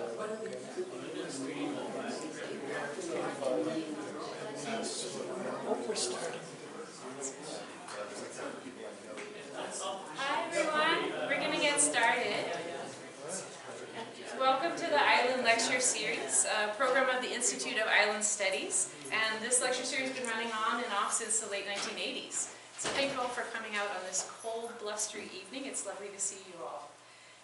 We're starting. Hi everyone, we're going to get started. Welcome to the Island Lecture Series, a program of the Institute of Island Studies. And this lecture series has been running on and off since the late 1980s. So thank you all for coming out on this cold, blustery evening. It's lovely to see you all.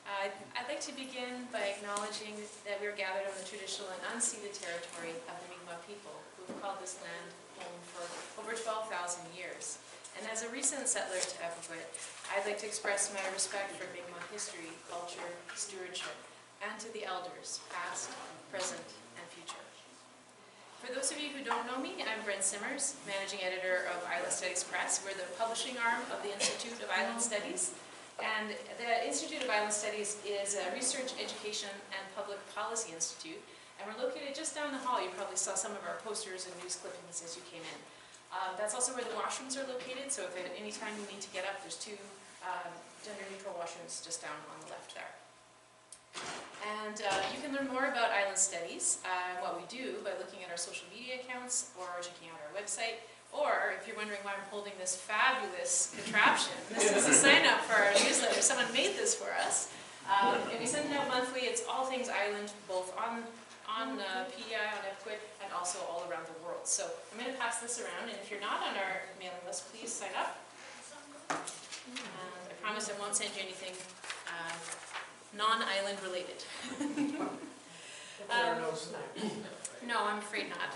I'd like to begin by acknowledging that we're gathered on the traditional and unceded territory of the Mi'kmaq people, who have called this land home for over 12,000 years. And as a recent settler to Epipwit, I'd like to express my respect for Mi'kmaq history, culture, stewardship, and to the elders, past, present, and future. For those of you who don't know me, I'm Brent Simmers, Managing Editor of Island Studies Press. We're the publishing arm of the Institute of Island Studies. And the Institute of Island Studies is a research, education, and public policy institute. And we're located just down the hall. You probably saw some of our posters and news clippings as you came in. That's also where the washrooms are located. So if at any time you need to get up, there's two gender-neutral washrooms just down on the left there. And you can learn more about Island Studies, what we do, by looking at our social media accounts or checking out our website. Or, if you're wondering why I'm holding this fabulous contraption, this is a sign-up for our newsletter. Someone made this for us. And we send it out monthly. It's all things island, both on PEI, on Epipwit, and also all around the world. So I'm going to pass this around, and if you're not on our mailing list, please sign up. And I promise I won't send you anything non-island related. No, I'm afraid not.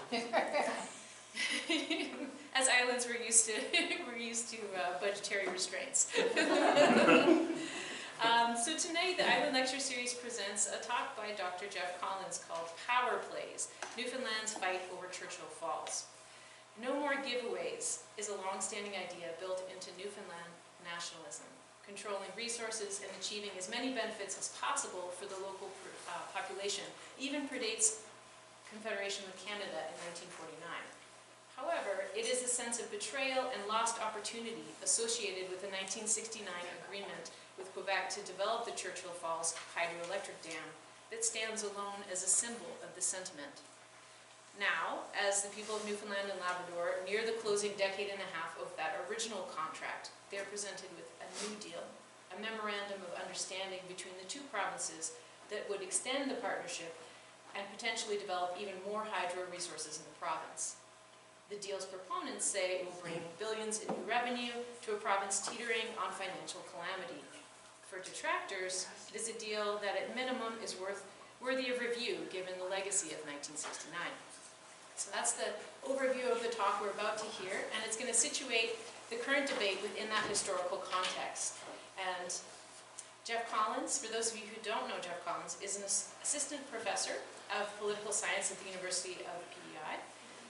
As islands, we're used to budgetary restraints. So tonight, the Island Lecture Series presents a talk by Dr. Jeff Collins called Power Plays, Newfoundland's Fight Over Churchill Falls. No more giveaways is a long-standing idea built into Newfoundland nationalism, controlling resources and achieving as many benefits as possible for the local population, even predates Confederation with Canada in 1949. However, it is a sense of betrayal and lost opportunity associated with the 1969 agreement with Quebec to develop the Churchill Falls hydroelectric dam that stands alone as a symbol of the sentiment. Now, as the people of Newfoundland and Labrador near the closing decade and a half of that original contract, they are presented with a new deal, a memorandum of understanding between the two provinces that would extend the partnership and potentially develop even more hydro resources in the province. The deal's proponents say it will bring billions in new revenue to a province teetering on financial calamity. For detractors, it is a deal that at minimum is worthy of review given the legacy of 1969. So that's the overview of the talk we're about to hear, and it's going to situate the current debate within that historical context. And Jeff Collins, for those of you who don't know Jeff Collins, is an assistant professor of political science at the University of PEI.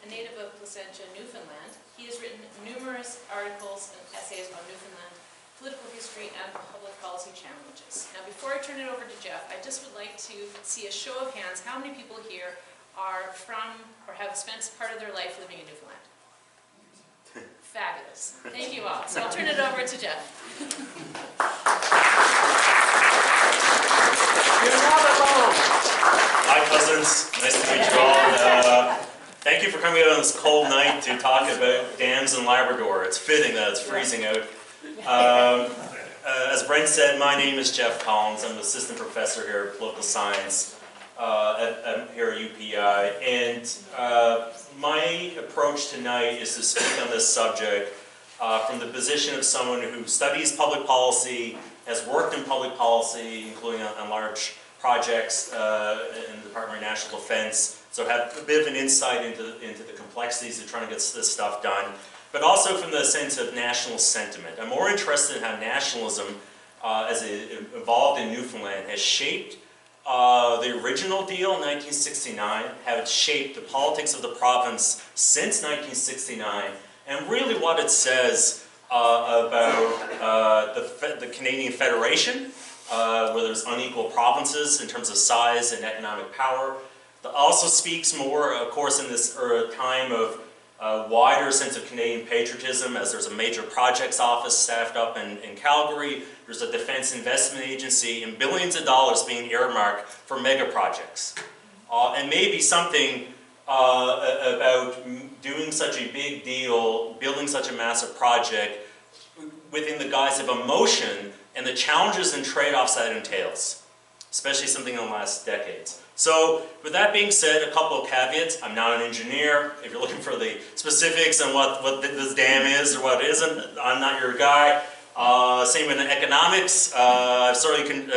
A native of Placentia, Newfoundland, he has written numerous articles and essays on Newfoundland political history and public policy challenges. Now, before I turn it over to Jeff, I just would like to see a show of hands. How many people here are from or have spent part of their life living in Newfoundland? Fabulous. Thank you all. So I'll turn it over to Jeff. You're not alone. Hi, cousins. Nice to meet you all. Thank you for coming out on this cold night to talk about dams in Labrador. It's fitting that it's freezing out. As Brent said, my name is Jeff Collins. I'm an assistant professor here at political science here at UPI. And my approach tonight is to speak on this subject from the position of someone who studies public policy, has worked in public policy, including on large projects in the Department of National Defense. So have a bit of an insight into the complexities of trying to get this stuff done, but also from the sense of national sentiment. I'm more interested in how nationalism, as it evolved in Newfoundland, has shaped the original deal in 1969, how it shaped the politics of the province since 1969, and really what it says about the Canadian Federation, where there's unequal provinces in terms of size and economic power. That also speaks more, of course, in this time of a wider sense of Canadian patriotism, as there's a major projects office staffed up in Calgary, there's a defense investment agency, and billions of dollars being earmarked for mega projects. And maybe something about doing such a big deal, building such a massive project within the guise of emotion and the challenges and trade-offs that entails, especially something in the last decades. So, with that being said, a couple of caveats. I'm not an engineer. If you're looking for the specifics on what this dam is or what it isn't, I'm not your guy. Same in economics. I've certainly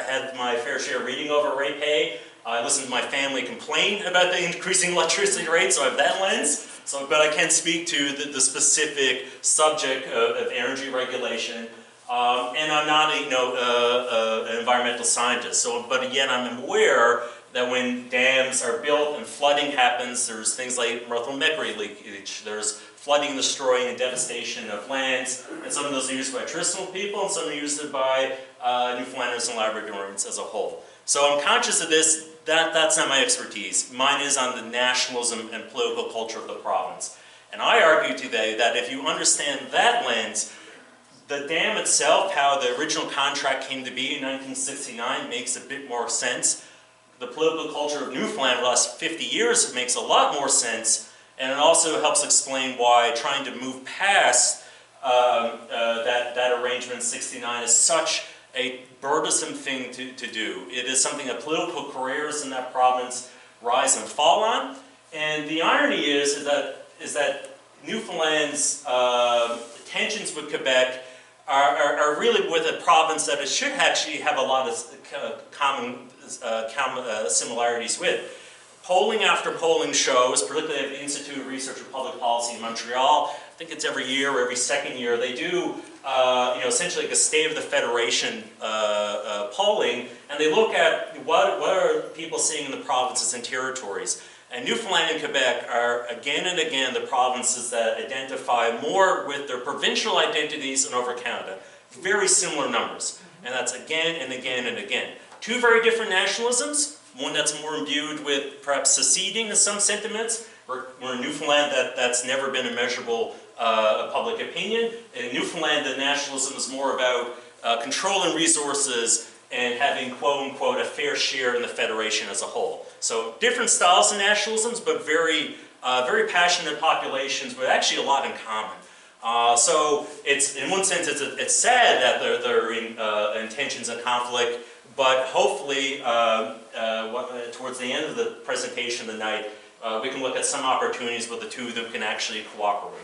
had my fair share of reading over ratepay. I listen to my family complain about the increasing electricity rates, so I have that lens. But I can speak to the specific subject of energy regulation. And I'm not an environmental scientist. But yet I'm aware that when dams are built and flooding happens, there's things like mercury leakage. There's flooding, destroying, and devastation of lands. And some of those are used by traditional people, and some are used by Newfoundlanders and Labradorians as a whole. So I'm conscious of this. That's not my expertise. Mine is on the nationalism and political culture of the province. And I argue today that if you understand that lens, the dam itself, how the original contract came to be in 1969, makes a bit more sense. The political culture of Newfoundland for the last 50 years makes a lot more sense. And it also helps explain why trying to move past that arrangement in 69 is such a burdensome thing to do. It is something that political careers in that province rise and fall on. And the irony is that Newfoundland's tensions with Quebec are really with a province that it should actually have a lot of common similarities with. Polling after polling shows, particularly at the Institute of Research for Public Policy in Montreal, I think it's every year or every second year, they do essentially like a State of the Federation polling, and they look at what are people seeing in the provinces and territories. And Newfoundland and Quebec are again and again the provinces that identify more with their provincial identities than over Canada. Very similar numbers. And that's again and again and again. Two very different nationalisms. One that's more imbued with perhaps seceding in some sentiments. Where in Newfoundland that's never been a measurable public opinion. In Newfoundland the nationalism is more about controlling resources and having quote-unquote a fair share in the Federation as a whole. So different styles of nationalisms, but very passionate populations with actually a lot in common. So it's, in one sense, it's sad that they're in tensions and conflict, but hopefully towards the end of the presentation of the night, we can look at some opportunities where the two of them can actually cooperate.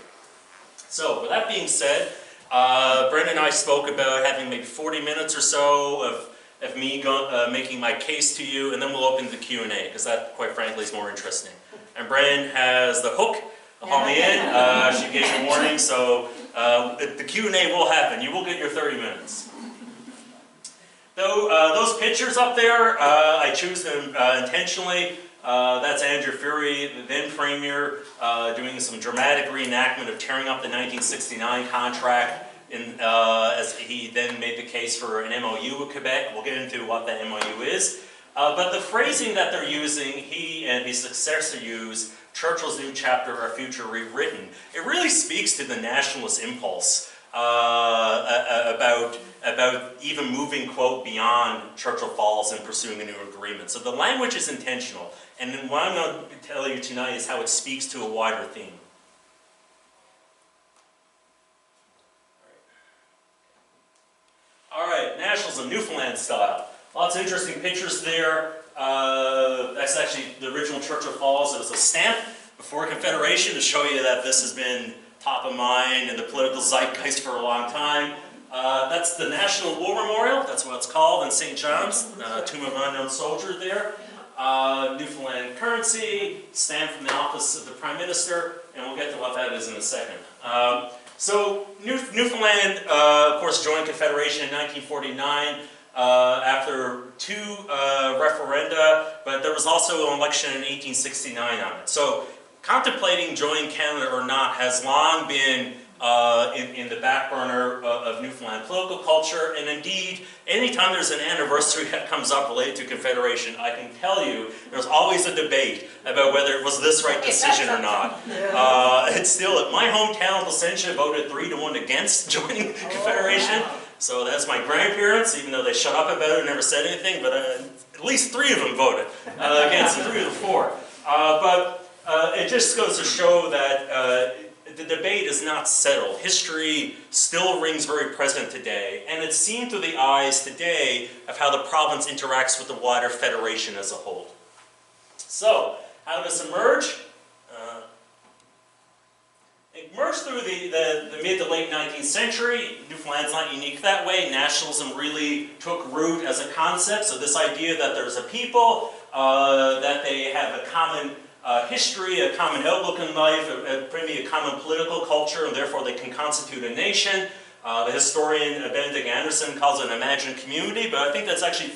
So with that being said, Brendan and I spoke about having maybe 40 minutes or so of me making my case to you, and then we'll open the Q&A, because that, quite frankly, is more interesting. And Brendan has the hook, the haul me in. She gave me warning, so the Q&A will happen. You will get your 30 minutes. Though those pictures up there, I choose them intentionally. That's Andrew Furey, the then Premier, doing some dramatic reenactment of tearing up the 1969 contract, as he then made the case for an MOU with Quebec. We'll get into what that MOU is. But the phrasing that they're using, he and his successor use, Churchill's new chapter, Our Future Rewritten, it really speaks to the nationalist impulse about even moving, quote, beyond Churchill Falls and pursuing a new agreement. So the language is intentional. And then what I'm going to tell you tonight is how it speaks to a wider theme. All right, nationalism, Newfoundland style. Lots of interesting pictures there. That's actually the original Churchill Falls. It was a stamp before Confederation to show you that this has been top of mind in the political zeitgeist for a long time. That's the National War Memorial. That's what it's called in St. John's. Tomb of an Unknown Soldier there. Newfoundland currency, stamp from the office of the Prime Minister, and we'll get to what that is in a second. So Newfoundland, of course, joined Confederation in 1949 after two referenda, but there was also an election in 1869 on it. So contemplating joining Canada or not has long been in the back burner of Newfoundland political culture, and indeed, anytime there's an anniversary that comes up related to Confederation, I can tell you there's always a debate about whether it was this right decision or not. It's still, my hometown, Placentia, voted 3-1 against joining Confederation. So that's my grandparents, even though they shut up about it and never said anything, but at least 3 of them voted against, and 3 of the 4. But it just goes to show that the debate is not settled. History still rings very present today, and it's seen through the eyes today of how the province interacts with the wider federation as a whole. So, how did this emerge? It emerged through the mid to late 19th century. Newfoundland's not unique that way. Nationalism really took root as a concept, so this idea that there's a people, that they have a common history, a common outlook in life, maybe a common political culture, and therefore they can constitute a nation. The historian Benedict Anderson calls it an imagined community, but I think that's actually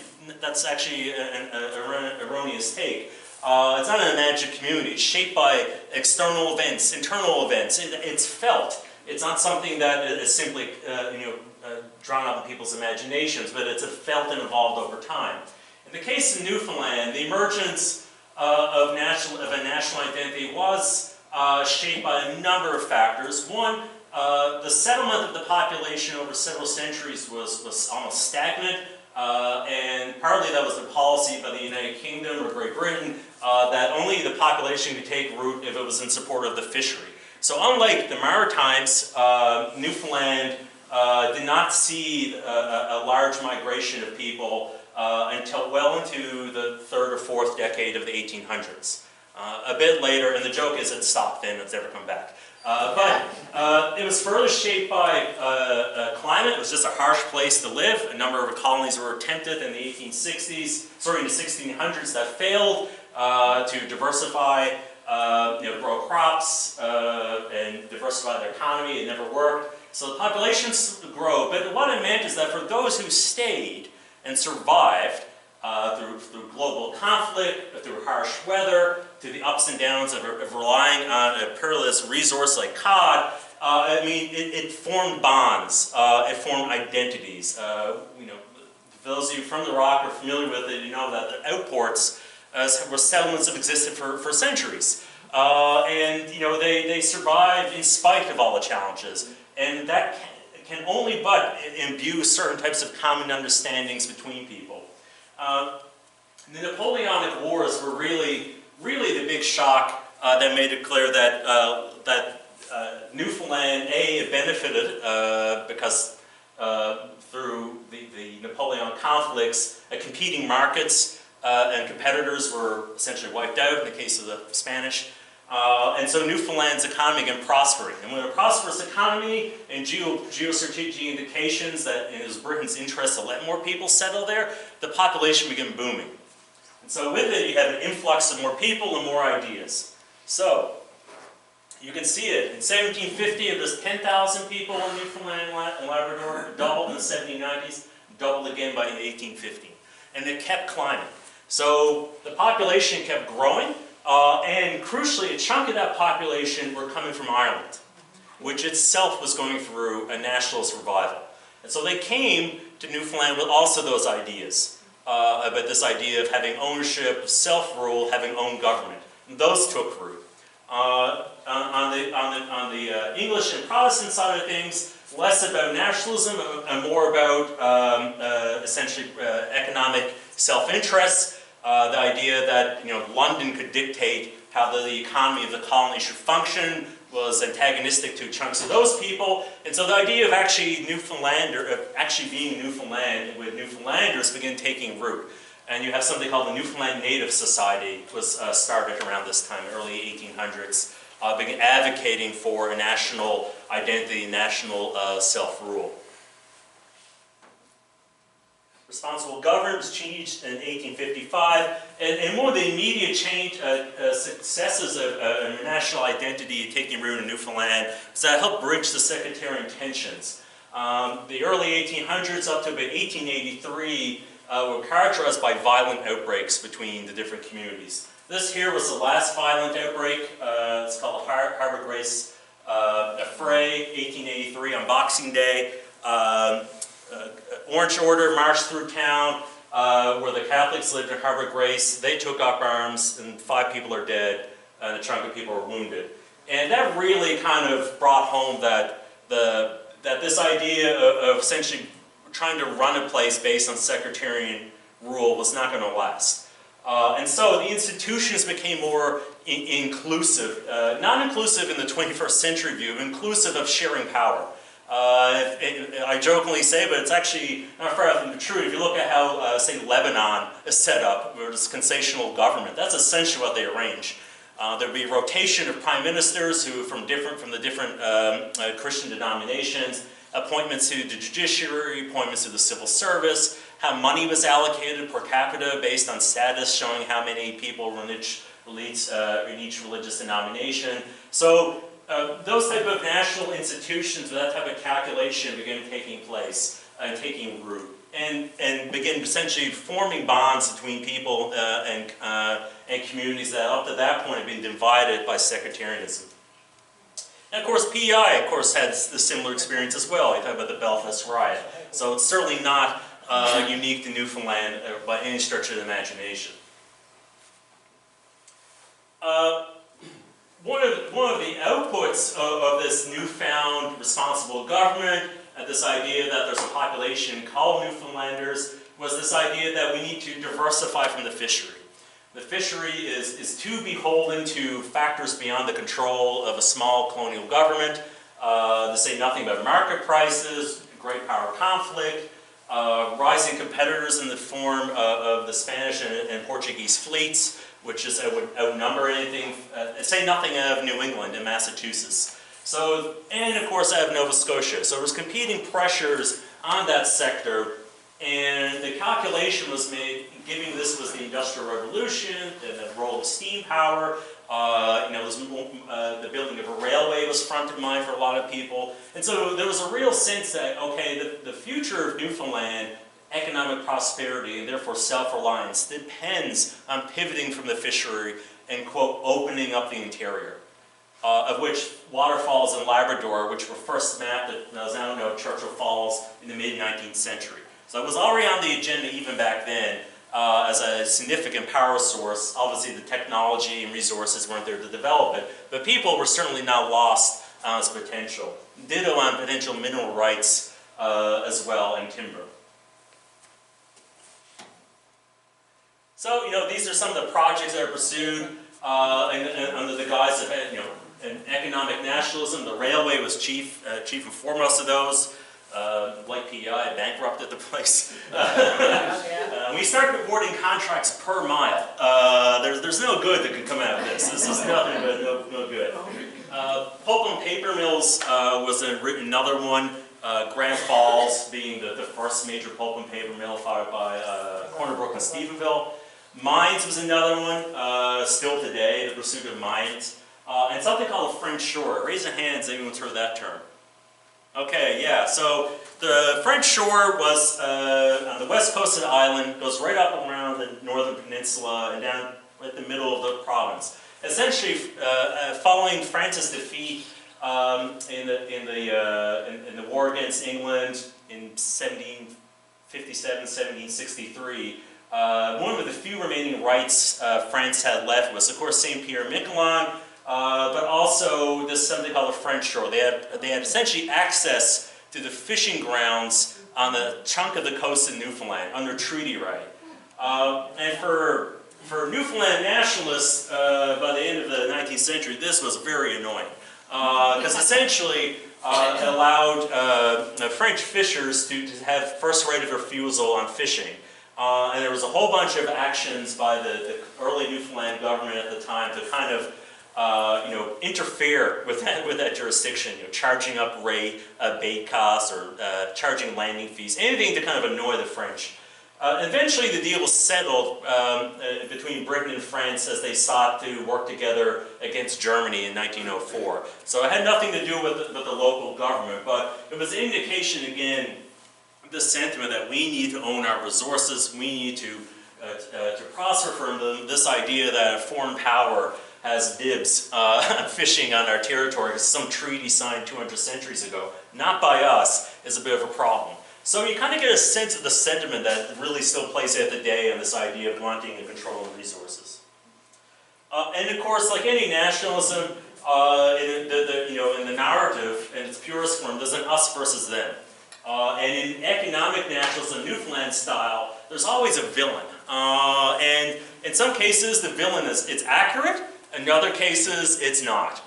an erroneous take. It's not an imagined community. It's shaped by external events, internal events. It's felt. It's not something that is simply drawn up in people's imaginations, but it's felt and evolved over time. In the case of Newfoundland, the emergence of a national identity was shaped by a number of factors. One, the settlement of the population over several centuries was almost stagnant, and partly that was the policy by the United Kingdom or Great Britain that only the population could take root if it was in support of the fishery. So unlike the Maritimes, Newfoundland did not see a large migration of people until well into the 3rd or 4th decade of the 1800s. A bit later, and the joke is it stopped then, it's never come back. But it was further shaped by climate. It was just a harsh place to live. A number of colonies were attempted in the 1600s that failed to diversify, grow crops and diversify their economy. It never worked. So the populations grow, but what it meant is that for those who stayed and survived through global conflict, through harsh weather, through the ups and downs of relying on a peerless resource like cod, it formed bonds, it formed identities. For those of you from the Rock are familiar with it, you know that the outports were settlements that existed for centuries. They survived in spite of all the challenges. And that can only but imbue certain types of common understandings between people. The Napoleonic Wars were really the big shock that made it clear that Newfoundland, it benefited because through the Napoleon conflicts, competing markets and competitors were essentially wiped out in the case of the Spanish. And so Newfoundland's economy began prospering. And when a prosperous economy and geostrategic indications that it was Britain's interest to let more people settle there, the population began booming. And so with it, you had an influx of more people and more ideas. So, you can see it. In 1750, it was 10,000 people in Newfoundland and Labrador. It doubled in the 1790s, doubled again by 1850. And it kept climbing. So, the population kept growing. And crucially, a chunk of that population were coming from Ireland, which itself was going through a nationalist revival. And so they came to Newfoundland with also those ideas, about this idea of having ownership, self-rule, having own government. And those took root. On the English and Protestant side of things, less about nationalism and more about essentially economic self-interest. The idea that London could dictate how the economy of the colony should function was antagonistic to chunks of those people, and so the idea of actually being Newfoundland with Newfoundlanders began taking root. And you have something called the Newfoundland Native Society, was started around this time, early 1800s, began advocating for a national identity, national self-rule. Responsible governance changed in 1855, and one of the immediate successes of national identity taking root in Newfoundland was that it helped bridge the sectarian tensions. The early 1800s up to about 1883 were characterized by violent outbreaks between the different communities. This here was the last violent outbreak. It's called the Harbor Grace A fray, 1883 on Boxing Day. Orange Order marched through town where the Catholics lived in Harbor Grace. They took up arms and 5 people are dead and a chunk of people are wounded. And that really kind of brought home that this idea of essentially trying to run a place based on sectarian rule was not going to last. And so the institutions became more inclusive, not inclusive in the 21st century view, inclusive of sharing power. I jokingly say, but it's actually not far from the truth. If you look at how, say, Lebanon is set up, where it's concessional government, that's essentially what they arrange. There'd be a rotation of prime ministers who from the different Christian denominations, appointments to the judiciary, appointments to the civil service, how money was allocated per capita based on status, showing how many people were in each religious denomination. So those type of national institutions, that type of calculation began taking place and taking root, and began essentially forming bonds between people and communities that up to that point had been divided by sectarianism. And of course, PEI, of course, had the similar experience as well. You talk about the Belfast riot. So it's certainly not unique to Newfoundland by any stretch of the imagination. One of the outputs of this newfound responsible government, this idea that there's a population called Newfoundlanders, was this idea that we need to diversify from the fishery. The fishery is too beholden to factors beyond the control of a small colonial government. To say nothing about market prices, great power conflict, rising competitors in the form of the Spanish and Portuguese fleets, which is would outnumber anything, say nothing of New England and Massachusetts. So, and of course I have Nova Scotia. So there's competing pressures on that sector, and the calculation was made, given this was the Industrial Revolution, and the role of steam power, the building of a railway was front of mind for a lot of people. And so there was a real sense that, okay, the future of Newfoundland, economic prosperity, and therefore self-reliance, depends on pivoting from the fishery and, quote, opening up the interior, of which waterfalls in Labrador, which were first mapped at, as I don't know, Churchill Falls in the mid-19th century. So it was already on the agenda even back then as a significant power source. Obviously the technology and resources weren't there to develop it, but people were certainly not lost on its potential. Ditto on potential mineral rights as well, and timber. So, these are some of the projects that are pursued under the guise of, an economic nationalism. The railway was chief and foremost of those. Like PEI, bankrupted the place. We started awarding contracts per mile. There's no good that can come out of this. This is nothing but no good. Pulp and paper mills was another one. Grand Falls being the first major pulp and paper mill, followed by Corner Brook and Stephenville. Mines was another one, still today, the pursuit of mines. And something called a French shore. Raise your hands, anyone's heard of that term? Okay, yeah, so the French shore was on the west coast of the island, goes right up around the northern peninsula and down right in the middle of the province. Essentially, following France's defeat in the war against England in 1757, 1763, one of the few remaining rights France had left was, of course, Saint-Pierre-Miquelon, but also this something called the French shore. They had essentially access to the fishing grounds on the chunk of the coast of Newfoundland under treaty right. And for Newfoundland nationalists, by the end of the 19th century, this was very annoying because essentially it allowed French fishers to have first right of refusal on fishing. And there was a whole bunch of actions by the early Newfoundland government at the time to kind of interfere with that jurisdiction, charging up bait costs or charging landing fees, anything to kind of annoy the French. Eventually the deal was settled between Britain and France as they sought to work together against Germany in 1904. So it had nothing to do with the local government, but it was an indication again, the sentiment that we need to own our resources, we need to prosper from this idea that a foreign power has dibs on fishing on our territory because some treaty signed 200 centuries ago, not by us, is a bit of a problem. So you kind of get a sense of the sentiment that really still plays out today on this idea of wanting to control the resources. And of course, like any nationalism, in the narrative, in its purest form, there's an us versus them. And in economic nationalism, Newfoundland style, there's always a villain. And in some cases, the villain it's accurate. In other cases, it's not.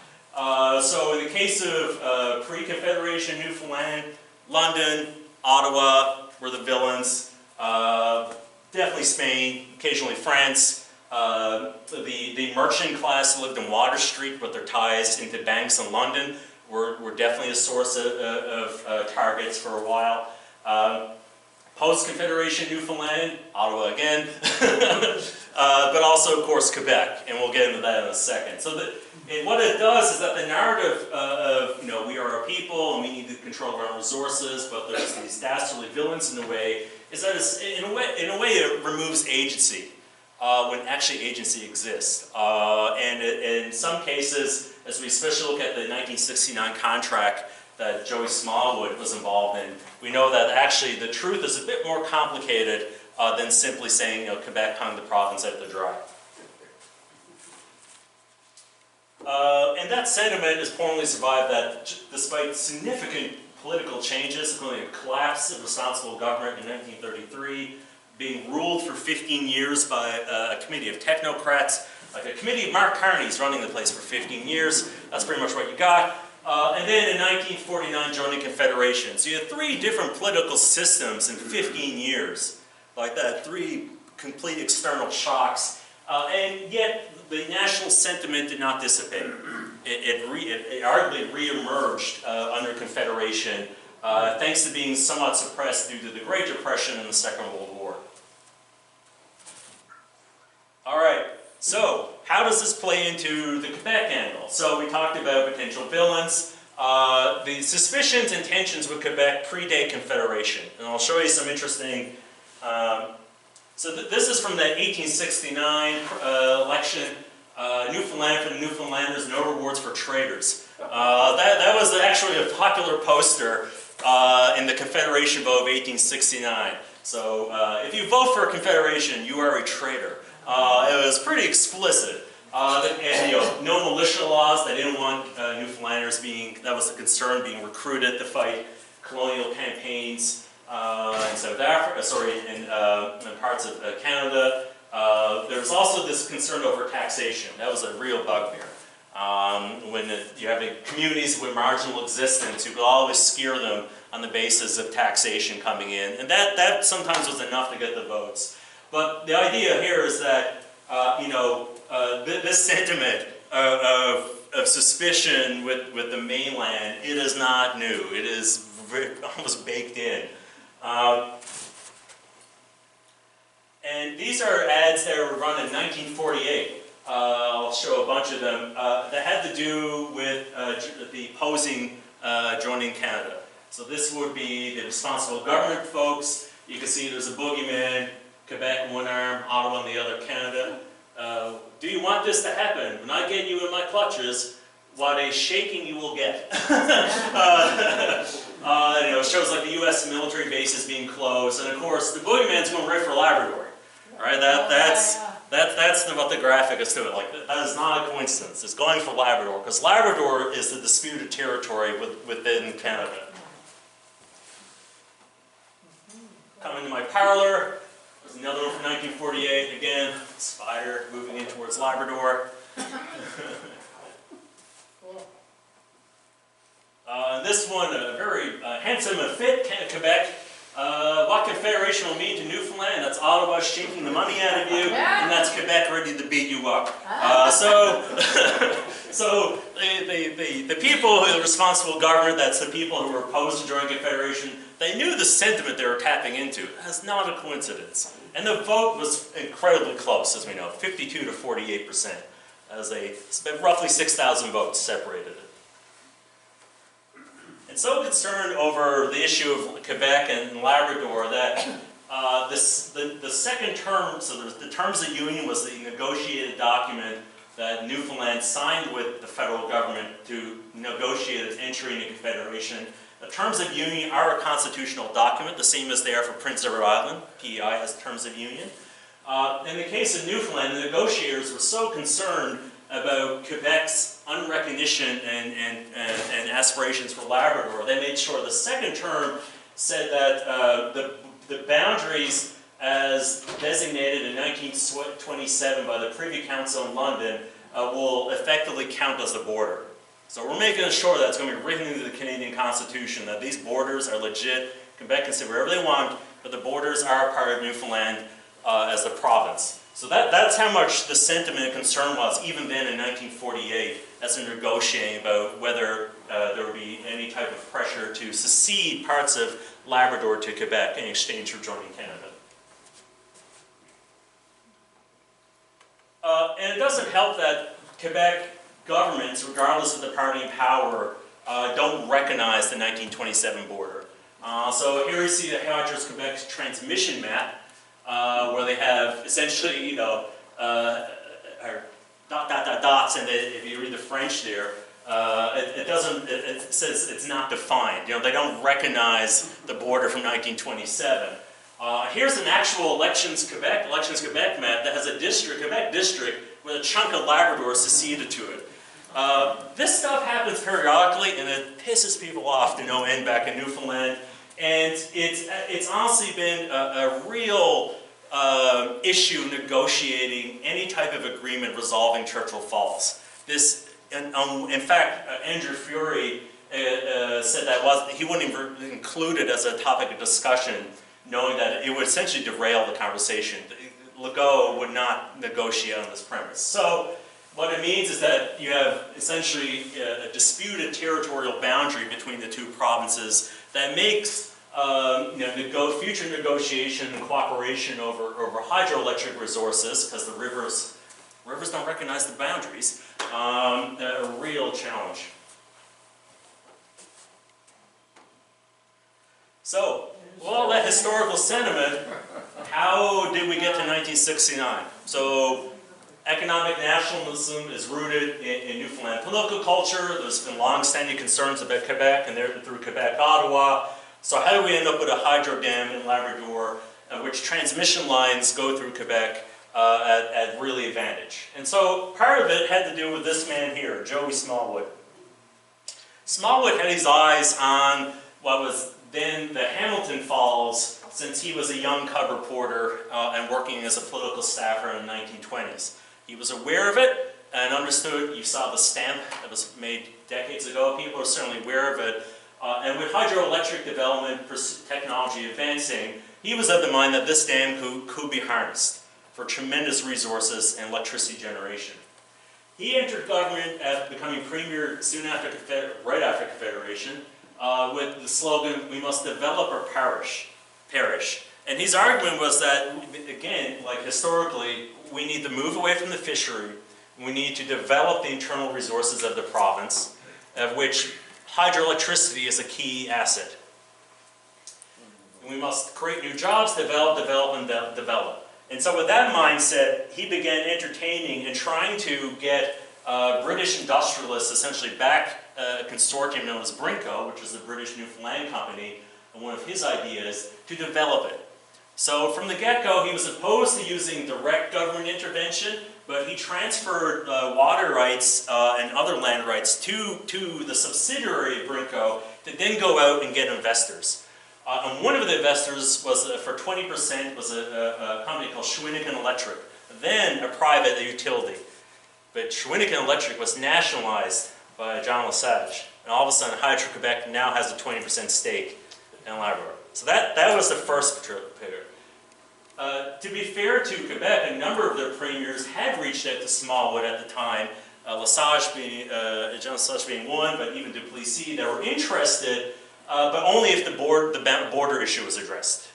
So in the case of pre-Confederation Newfoundland, London, Ottawa were the villains. Definitely Spain, occasionally France. The merchant class who lived in Water Street with their ties into banks in London were definitely a source of targets for a while. Post-Confederation Newfoundland, Ottawa again, but also, of course, Quebec, and we'll get into that in a second. So what it does is that the narrative of, we are a people and we need to control our own resources, but there's these dastardly villains in a way, is that in a way it removes agency when actually agency exists. And in some cases, as we especially look at the 1969 contract that Joey Smallwood was involved in, we know that actually the truth is a bit more complicated than simply saying, Quebec hung the province out to dry. And that sentiment has formally survived that despite significant political changes, including a collapse of responsible government in 1933, being ruled for 15 years by a committee of technocrats, like a committee of Mark Carney's running the place for 15 years. That's pretty much what you got. And then in 1949, joining Confederation. So you had 3 different political systems in 15 years. Like that, 3 complete external shocks. And yet, the national sentiment did not dissipate. It arguably re-emerged under Confederation, thanks to being somewhat suppressed due to the Great Depression and the Second World War. All right, so how does this play into the Quebec angle? So we talked about potential villains. The suspicions and tensions with Quebec predate Confederation, and I'll show you some interesting. This is from the 1869 election. Newfoundland for the Newfoundlanders, no rewards for traitors. That was actually a popular poster in the Confederation vote of 1869. So if you vote for Confederation, you are a traitor. It was pretty explicit. And no militia laws. They didn't want Newfoundlanders that was the concern, being recruited to fight colonial campaigns in South Africa, in parts of Canada. There was also this concern over taxation. That was a real bugbear. When you have communities with marginal existence, you could always scare them on the basis of taxation coming in. And that sometimes was enough to get the votes. But the idea here is that, this sentiment of suspicion with the mainland, it is not new. It is almost baked in. And these are ads that were run in 1948. I'll show a bunch of them that had to do with the opposing joining Canada. So this would be the responsible government folks. You can see there's a boogeyman, Quebec in one arm, Ottawa on the other, Canada. Do you want this to happen? When I get you in my clutches, what a shaking you will get. It shows like the U.S. military bases being closed, and of course the boogeyman's going right for Labrador. All right, that's what the graphic is to it. Like that is not a coincidence. It's going for Labrador because Labrador is the disputed territory within Canada. Coming to my parlor. There's another one from 1948. Again, spider moving in towards Labrador. This one, a very handsome and fit Quebec. What Confederation will mean to Newfoundland? That's Ottawa shaking the money out of you, and that's Quebec ready to beat you up. So the people who are the responsible government, that's the people who were opposed to joining Confederation, they knew the sentiment they were tapping into. That's not a coincidence. And the vote was incredibly close, as we know, 52 to 48%. Roughly 6,000 votes separated it. And so concerned over the issue of Quebec and Labrador that the second term, so the terms of union was the negotiated document that Newfoundland signed with the federal government to negotiate its entry into Confederation. The Terms of Union are a constitutional document, the same as they are for Prince Edward Island. PEI has Terms of Union. In the case of Newfoundland, the negotiators were so concerned about Quebec's unrecognition and aspirations for Labrador, they made sure the second term said that the boundaries as designated in 1927 by the Privy Council in London will effectively count as the border. So we're making sure that it's going to be written into the Canadian Constitution that these borders are legit. Quebec can say wherever they want, but the borders are a part of Newfoundland as the province. So that's how much the sentiment and concern was even then in 1948 as they're negotiating about whether there would be any type of pressure to secede parts of Labrador to Quebec in exchange for joining Canada. And it doesn't help that Quebec governments, regardless of the party in power, don't recognize the 1927 border. So here we see the Hydro-Quebec's transmission map, where they have essentially, you know, dots, and if you read the French there, it says it's not defined. You know, they don't recognize the border from 1927. Here's an actual Elections Quebec map that has a district, Quebec district, with a chunk of Labrador seceded to it. This stuff happens periodically, and it pisses people off to no end back in Newfoundland. And it's honestly been a real issue negotiating any type of agreement resolving Churchill Falls. In fact, Andrew Fury said that he wouldn't even include it as a topic of discussion, knowing that it would essentially derail the conversation. Legault would not negotiate on this premise. So what it means is that you have essentially a disputed territorial boundary between the two provinces that makes future negotiation and cooperation over hydroelectric resources, because the rivers don't recognize the boundaries, a real challenge. So, with all that historical sentiment, how did we get to 1969? So, economic nationalism is rooted in Newfoundland political culture. There's been long-standing concerns about Quebec and through Quebec, Ottawa. So how do we end up with a hydro dam in Labrador, which transmission lines go through Quebec at really advantage? And so part of it had to do with this man here, Joey Smallwood. Smallwood had his eyes on what was then the Hamilton Falls, since he was a young cub reporter and working as a political staffer in the 1920s. He was aware of it and understood. You saw the stamp that was made decades ago. People are certainly aware of it. And with hydroelectric development, technology advancing, he was of the mind that this dam could be harnessed for tremendous resources and electricity generation. He entered government as becoming premier soon after, right after Confederation, with the slogan, "We must develop or perish." And his argument was that, again, like historically, we need to move away from the fishery. We need to develop the internal resources of the province, of which hydroelectricity is a key asset. And we must create new jobs, develop. And so with that mindset, he began entertaining and trying to get British industrialists essentially back a consortium known as Brinco, which is the British Newfoundland company, and one of his ideas to develop it. So from the get-go, he was opposed to using direct government intervention, but he transferred water rights and other land rights to the subsidiary of Brinco to then go out and get investors. And one of the investors was, for 20%, was a company called Shawinigan Electric, then a private utility. But Shawinigan Electric was nationalized by John Lesage, and all of a sudden Hydro-Quebec now has a 20% stake in Labrador. So that was the first trigger. To be fair to Quebec, a number of their premiers had reached out to Smallwood at the time, John Lesage being one, but even Duplessis, that were interested, but only if the border issue was addressed.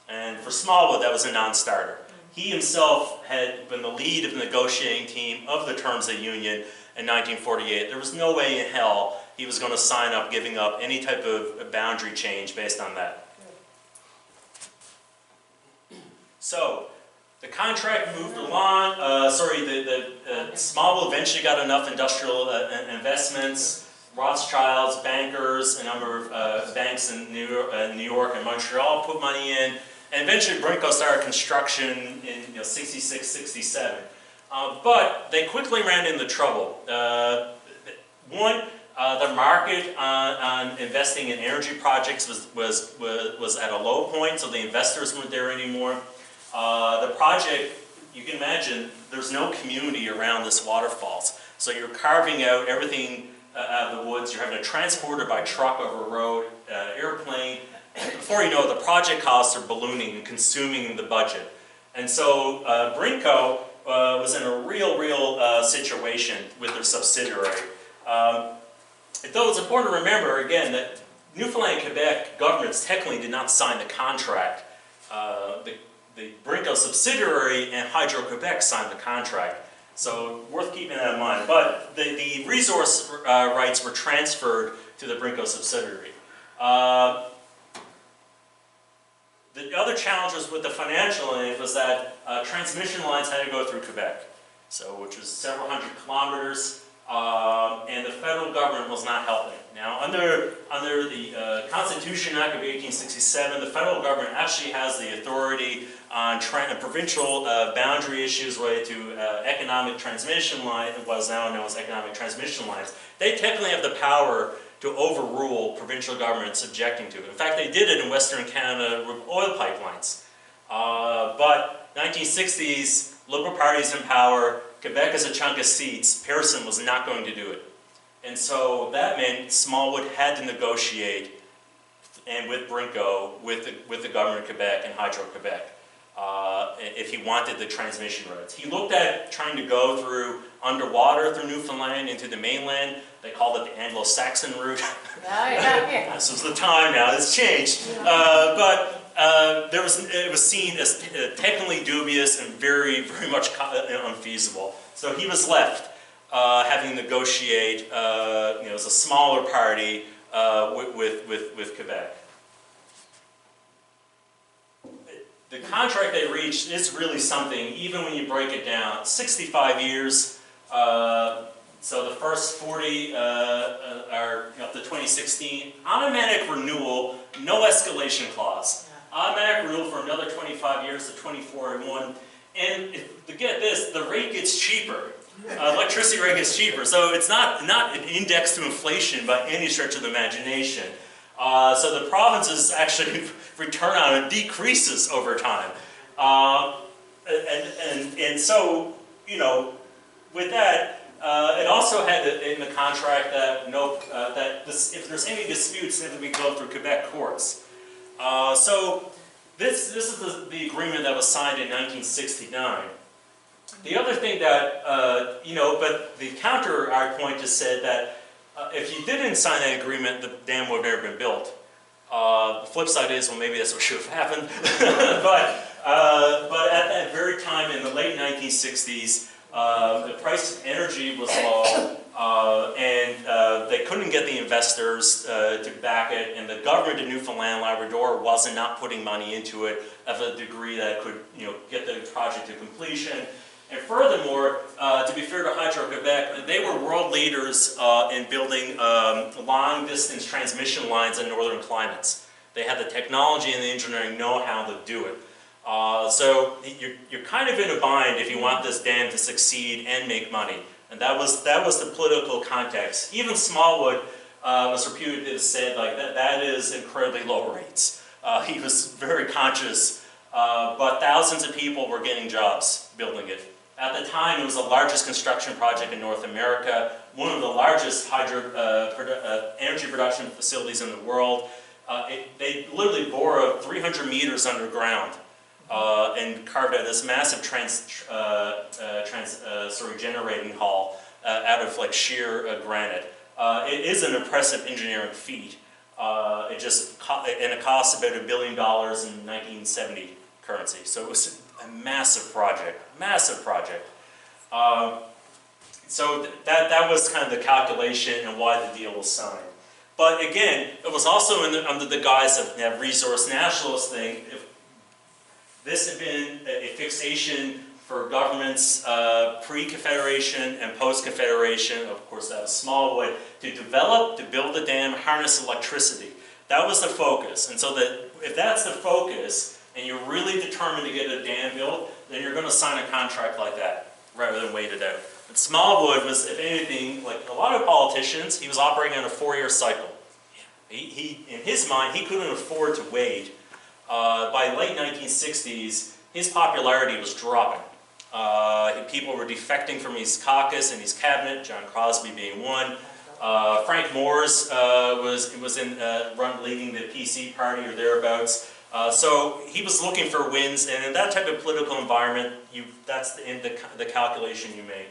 And for Smallwood, that was a non-starter. He himself had been the lead of the negotiating team of the Terms of Union in 1948. There was no way in hell he was going to sign up giving up any type of boundary change based on that. So, The contract moved along. Smallwood eventually got enough industrial investments. Rothschilds, bankers, a number of banks in New York and Montreal put money in. And eventually Brinko started construction in 66, 67. But they quickly ran into trouble. One, the market on investing in energy projects was at a low point, so the investors weren't there anymore. The project, you can imagine, there's no community around this waterfalls. So you're carving out everything out of the woods. You're having to transport it by truck over road, airplane. Before you know it, the project costs are ballooning and consuming the budget. And so Brinko was in a real situation with their subsidiary. Though it's important to remember, again, that Newfoundland and Quebec governments technically did not sign the contract. The Brinko subsidiary and Hydro-Quebec signed the contract. So worth keeping that in mind. But the resource rights were transferred to the Brinko subsidiary. The other challenges with the financial aid was that transmission lines had to go through Quebec, which was several hundred kilometers, and the federal government was not helping. Now, under the Constitution Act of 1867, the federal government actually has the authority on provincial boundary issues related to economic transmission line, what is now known as economic transmission lines. They technically have the power to overrule provincial governments objecting to it. In fact, they did it in Western Canada with oil pipelines. But 1960s, Liberal Party's in power, Quebec has a chunk of seats, Pearson was not going to do it. And so that meant Smallwood had to negotiate, and with Brinko, with the government of Quebec and Hydro-Quebec, if he wanted the transmission rights. He looked at trying to go through underwater through Newfoundland into the mainland. They called it the Anglo-Saxon route. This was the time now, it's changed. It was seen as technically dubious and very much unfeasible. So he was left having to negotiate, as a smaller party with Quebec. The contract they reached is really something, even when you break it down. 65 years, so the first 40 are up to 2016. Automatic renewal, no escalation clause. Automatic renewal for another 25 years to 2041. And to get this, the rate gets cheaper. Electricity rate gets cheaper. So it's not an index to inflation by any stretch of the imagination. So the province's actually return on it decreases over time. And so, with that, it also had in the contract that if there's any disputes, they have to go through Quebec courts. So this is the agreement that was signed in 1969. The other thing that, but the counter point just said that if you didn't sign that agreement, the dam would have never been built. The flip side is, well, maybe that's what should have happened. but at that very time, in the late 1960s, the price of energy was low, and they couldn't get the investors to back it, and the government of Newfoundland and Labrador wasn't not putting money into it of a degree that could, get the project to completion. And furthermore, to be fair to Hydro-Quebec, they were world leaders in building long-distance transmission lines in northern climates. They had the technology and the engineering know-how to do it. So you're kind of in a bind if you want this dam to succeed and make money. And that was the political context. Even Smallwood was reputed to have said that is incredibly low rates. He was very conscious, but thousands of people were getting jobs building it. At the time, it was the largest construction project in North America, one of the largest energy production facilities in the world. They literally bore 300 meters underground and carved out this massive generating hall out of sheer granite. It is an impressive engineering feat. It cost about $1 billion in 1970 currency. So it was a massive project, So that was kind of the calculation and why the deal was signed. But again, it was also under the guise of that resource nationalist thing. This had been a fixation for governments pre-Confederation and post-Confederation, of course that was Smallwood, to develop, to build the dam, harness electricity. That was the focus. And so that if that's the focus, and you're really determined to get a dam built, then you're going to sign a contract like that, rather than wait it out. But Smallwood was, if anything, like a lot of politicians, he was operating on a 4-year cycle. In his mind, he couldn't afford to wait. By late 1960s, his popularity was dropping. People were defecting from his caucus and his cabinet, John Crosby being one. Frank Moores was in leading the PC party or thereabouts. So he was looking for wins, and in that type of political environment, that's the calculation you make.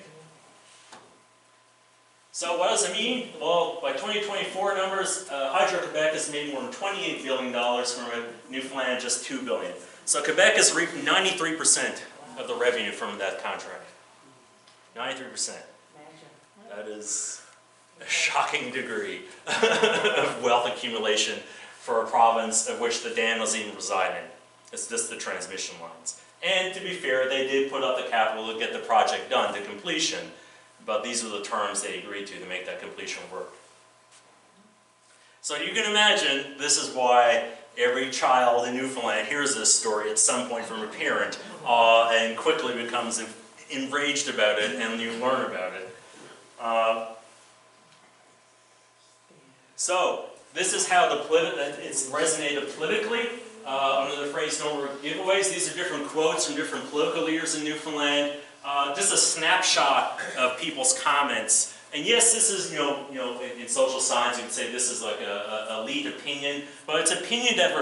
So what does it mean? Well, by 2024 numbers, Hydro-Quebec has made more than $28 billion from it, Newfoundland just $2 billion. So Quebec has reaped 93% of the revenue from that contract. 93%. That is a shocking degree of wealth accumulation for a province of which the dam doesn't even reside in. It's just the transmission lines. And to be fair, they did put up the capital to get the project done to completion, but these are the terms they agreed to make that completion work. So you can imagine, this is why every child in Newfoundland hears this story at some point from a parent and quickly becomes enraged about it, and you learn about it. So this is how it's resonated politically under the phrase "no more giveaways." These are different quotes from different political leaders in Newfoundland. Just a snapshot of people's comments. And yes, this is, in social science you could say this is like a elite opinion, but it's opinion that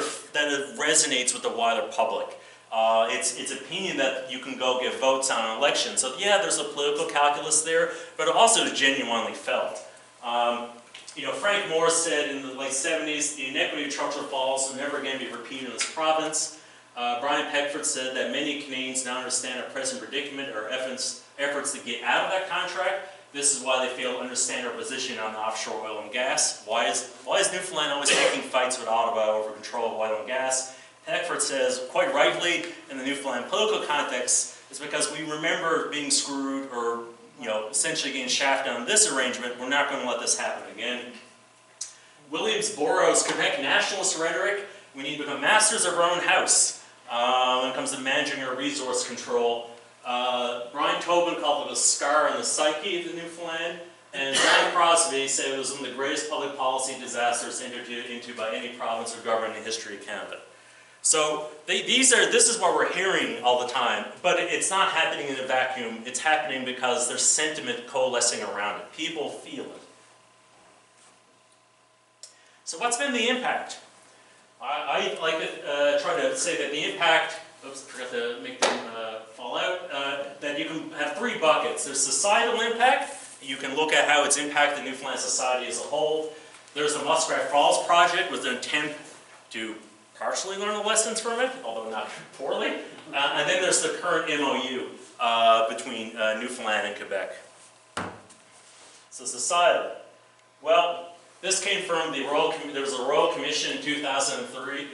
resonates with the wider public. It's opinion that you can go get votes on an election. So yeah, there's a political calculus there, but also is genuinely felt. Frank Moore said in the late 70s, the inequity of Churchill Falls will never again be repeated in this province. Brian Peckford said that many Canadians now understand our present predicament or efforts to get out of that contract. This is why they fail to understand our position on offshore oil and gas. Why is Newfoundland always picking fights with Ottawa over control of oil and gas? Peckford says, quite rightly, in the Newfoundland political context, it's because we remember being screwed or essentially getting shafted on this arrangement. We're not going to let this happen again. Williams Borrow's Quebec nationalist rhetoric. We need to become masters of our own house when it comes to managing our resource control. Brian Tobin called it a scar on the psyche of the Newfoundland, and John Crosby said it was one of the greatest public policy disasters entered into by any province or government in the history of Canada. So this is what we're hearing all the time, but it's not happening in a vacuum. It's happening because there's sentiment coalescing around it. People feel it. So what's been the impact? I like to try to say that the impact, oops, I forgot to make them fall out, that you can have 3 buckets. There's societal impact. You can look at how it's impacted Newfoundland society as a whole. There's the Muskrat Falls project with an attempt to partially learn the lessons from it, although not poorly. And then there's the current MOU between Newfoundland and Quebec. So societal. Well, this came from there was a Royal Commission in 2003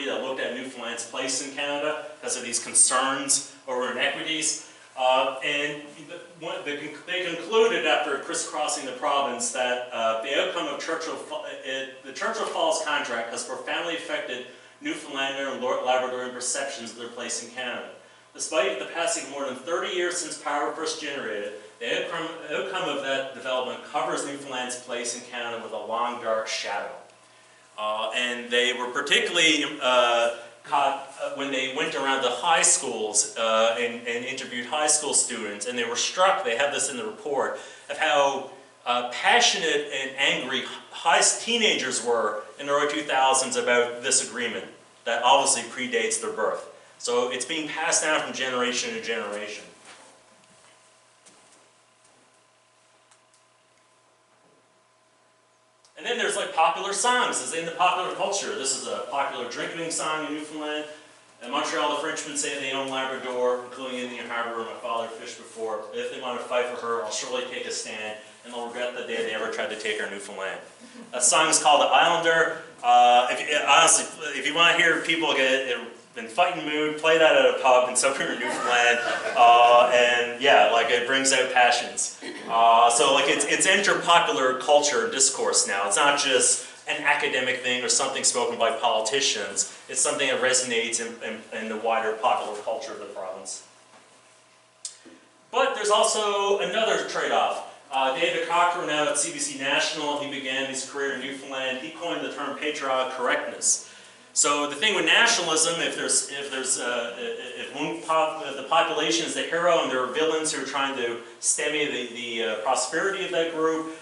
that looked at Newfoundland's place in Canada because of these concerns over inequities. And they concluded after crisscrossing the province that the outcome of the Churchill Falls contract has profoundly affected Newfoundlander and Labradorian perceptions of their place in Canada. Despite the passing of more than 30 years since power first generated, the outcome of that development covers Newfoundland's place in Canada with a long, dark shadow. And they were particularly caught when they went around to high schools and interviewed high school students, and they were struck, they have this in the report, of how passionate and angry teenagers were in the early 2000s about this agreement that obviously predates their birth. So it's being passed down from generation to generation. And then there's like popular songs, as in the popular culture. This is a popular drinking song in Newfoundland. In Montreal, the Frenchmen say they own Labrador, including Indian Harbor, where my father fished before. If they want to fight for her, I'll surely take a stand, and they'll regret the day they ever tried to take our Newfoundland. That song is called The Islander. Honestly, if you want to hear people get in fighting mood, play that at a pub in southern Newfoundland, and yeah, like it brings out passions. So like it's entered popular culture discourse now. It's not just an academic thing or something spoken by politicians. It's something that resonates in the wider popular culture of the province. But there's also another trade-off. David Cochrane, now at CBC National, he began his career in Newfoundland. He coined the term patriotic correctness. So the thing with nationalism, if the population is the hero and there are villains who are trying to stem the prosperity of that group,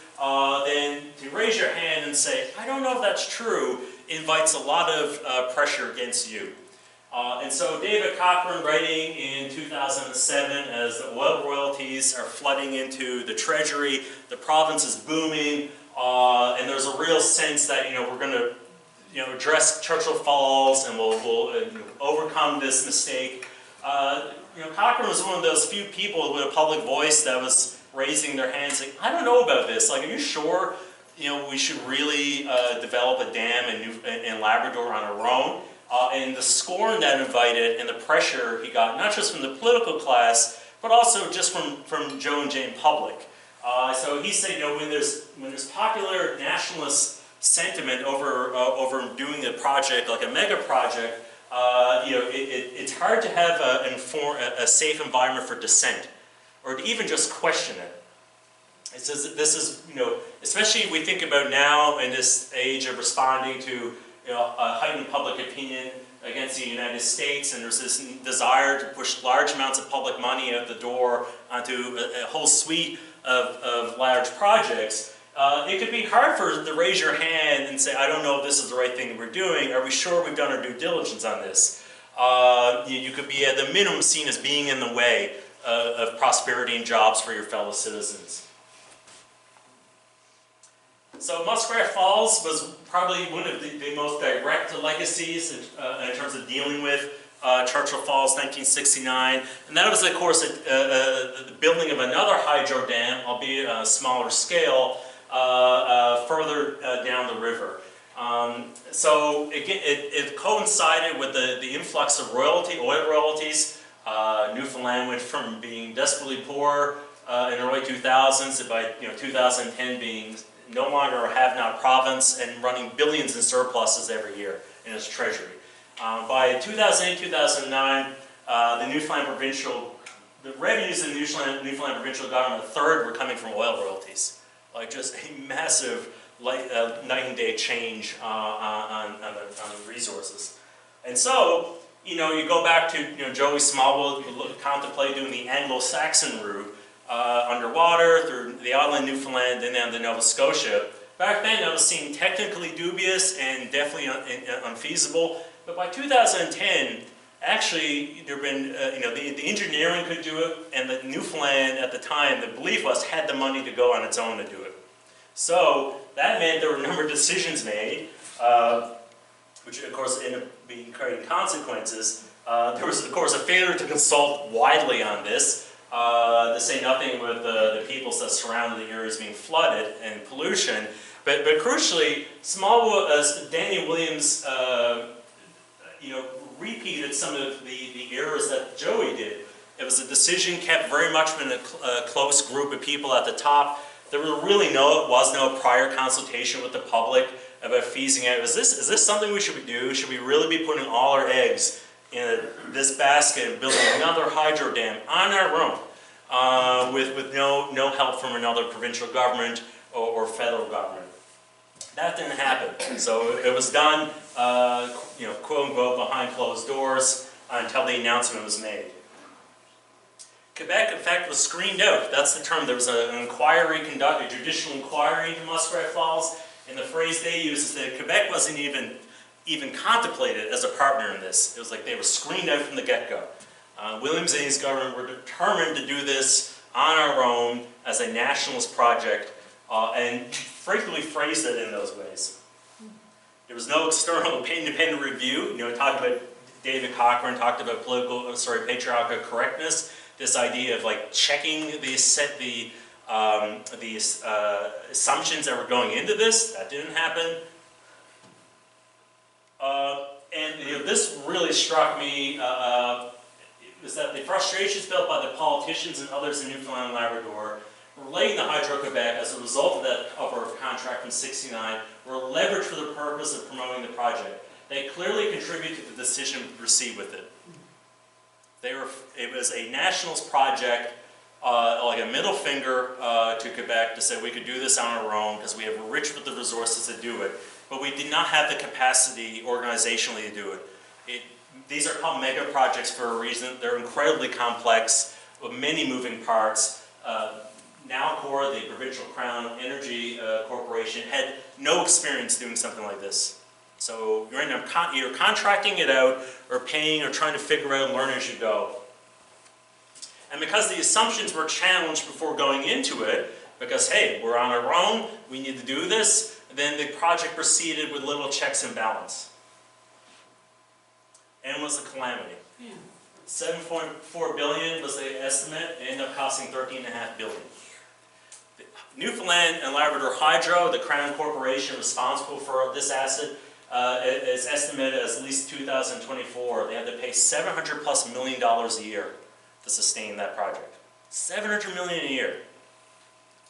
then to raise your hand and say, I don't know if that's true, invites a lot of pressure against you. And so David Cochrane, writing in 2007, as the oil royalties are flooding into the treasury, the province is booming, and there's a real sense that we're going to address Churchill Falls and we'll overcome this mistake. Cochrane was one of those few people with a public voice that was raising their hands saying, I don't know about this. Like, are you sure we should really develop a dam in Labrador on our own? And the scorn that invited and the pressure he got, not just from the political class, but also just from Joe and Jane public. So he said, when there's popular nationalist sentiment over doing a project like a mega project, it's hard to have a safe environment for dissent, or to even just question it. It says this is, especially if we think about now in this age of responding to a heightened public opinion against the United States, and there's this desire to push large amounts of public money out the door onto a whole suite of large projects. It could be hard to raise your hand and say, I don't know if this is the right thing we're doing. Are we sure we've done our due diligence on this? You could be at the minimum seen as being in the way of prosperity and jobs for your fellow citizens. So Muskrat Falls was probably one of the most direct legacies in terms of dealing with Churchill Falls, 1969. And that was, of course, the building of another hydro dam, albeit on a smaller scale, further down the river. So again, it coincided with the influx of oil royalties. Newfoundland went from being desperately poor in the early 2000s to by 2010 being no longer a have-not province and running billions in surpluses every year in its treasury. By 2008-2009, the revenues in the Newfoundland provincial government, a third were coming from oil royalties. Like just a massive night and day change on the resources. And so, you go back to Joey Smallwood, contemplate doing the Anglo-Saxon route, underwater, through the island Newfoundland, and then to Nova Scotia. Back then, that was seen technically dubious and definitely unfeasible. But by 2010, actually, there have been, the engineering could do it, and the Newfoundland at the time, the belief was, had the money to go on its own to do it. So that meant there were a number of decisions made, which of course ended up creating consequences. There was, of course, a failure to consult widely on this. To say nothing with the peoples that surrounded the areas being flooded and pollution. But crucially, Smallwood, as Danny Williams, repeated some of the errors that Joey did. It was a decision kept very much in a close group of people at the top. There was no prior consultation with the public about phasing out. Is this something we should do? Should we really be putting all our eggs in this basket and building another hydro dam on our own with no help from another provincial government or federal government? That didn't happen. So it was done, quote unquote, behind closed doors until the announcement was made. Quebec, in fact, was screened out. That's the term. There was an inquiry conducted, a judicial inquiry into Muskrat Falls, and the phrase they used is that Quebec wasn't even contemplated as a partner in this. It was like they were screened out from the get-go. Williams and his government were determined to do this on our own as a nationalist project, and frequently phrased it in those ways. There was no external independent review. Talked about David Cochrane, talked about patriarchal correctness. This idea of like checking the assumptions that were going into this. That didn't happen. And this really struck me, was that the frustrations felt by the politicians and others in Newfoundland and Labrador relating to Hydro-Quebec as a result of that upper contract from '69 were leveraged for the purpose of promoting the project. They clearly contributed to the decision to proceed with it. It was a nationalist project, like a middle finger to Quebec to say we could do this on our own because we were rich with the resources to do it, but we did not have the capacity organizationally to do it. These are called mega projects for a reason. They're incredibly complex with many moving parts. Nalcor, the provincial crown energy corporation, had no experience doing something like this. So you're either contracting it out or paying or trying to figure out and learn as you go. And because the assumptions were challenged before going into it, because hey, we're on our own, we need to do this, then the project proceeded with little checks and balance. And it was a calamity. Yeah. 7.4 billion was the estimate. It ended up costing 13.5 billion. Newfoundland and Labrador Hydro, the Crown Corporation responsible for this asset, is estimated as at least 2024. They had to pay $700+ million a year to sustain that project. $700 million a year.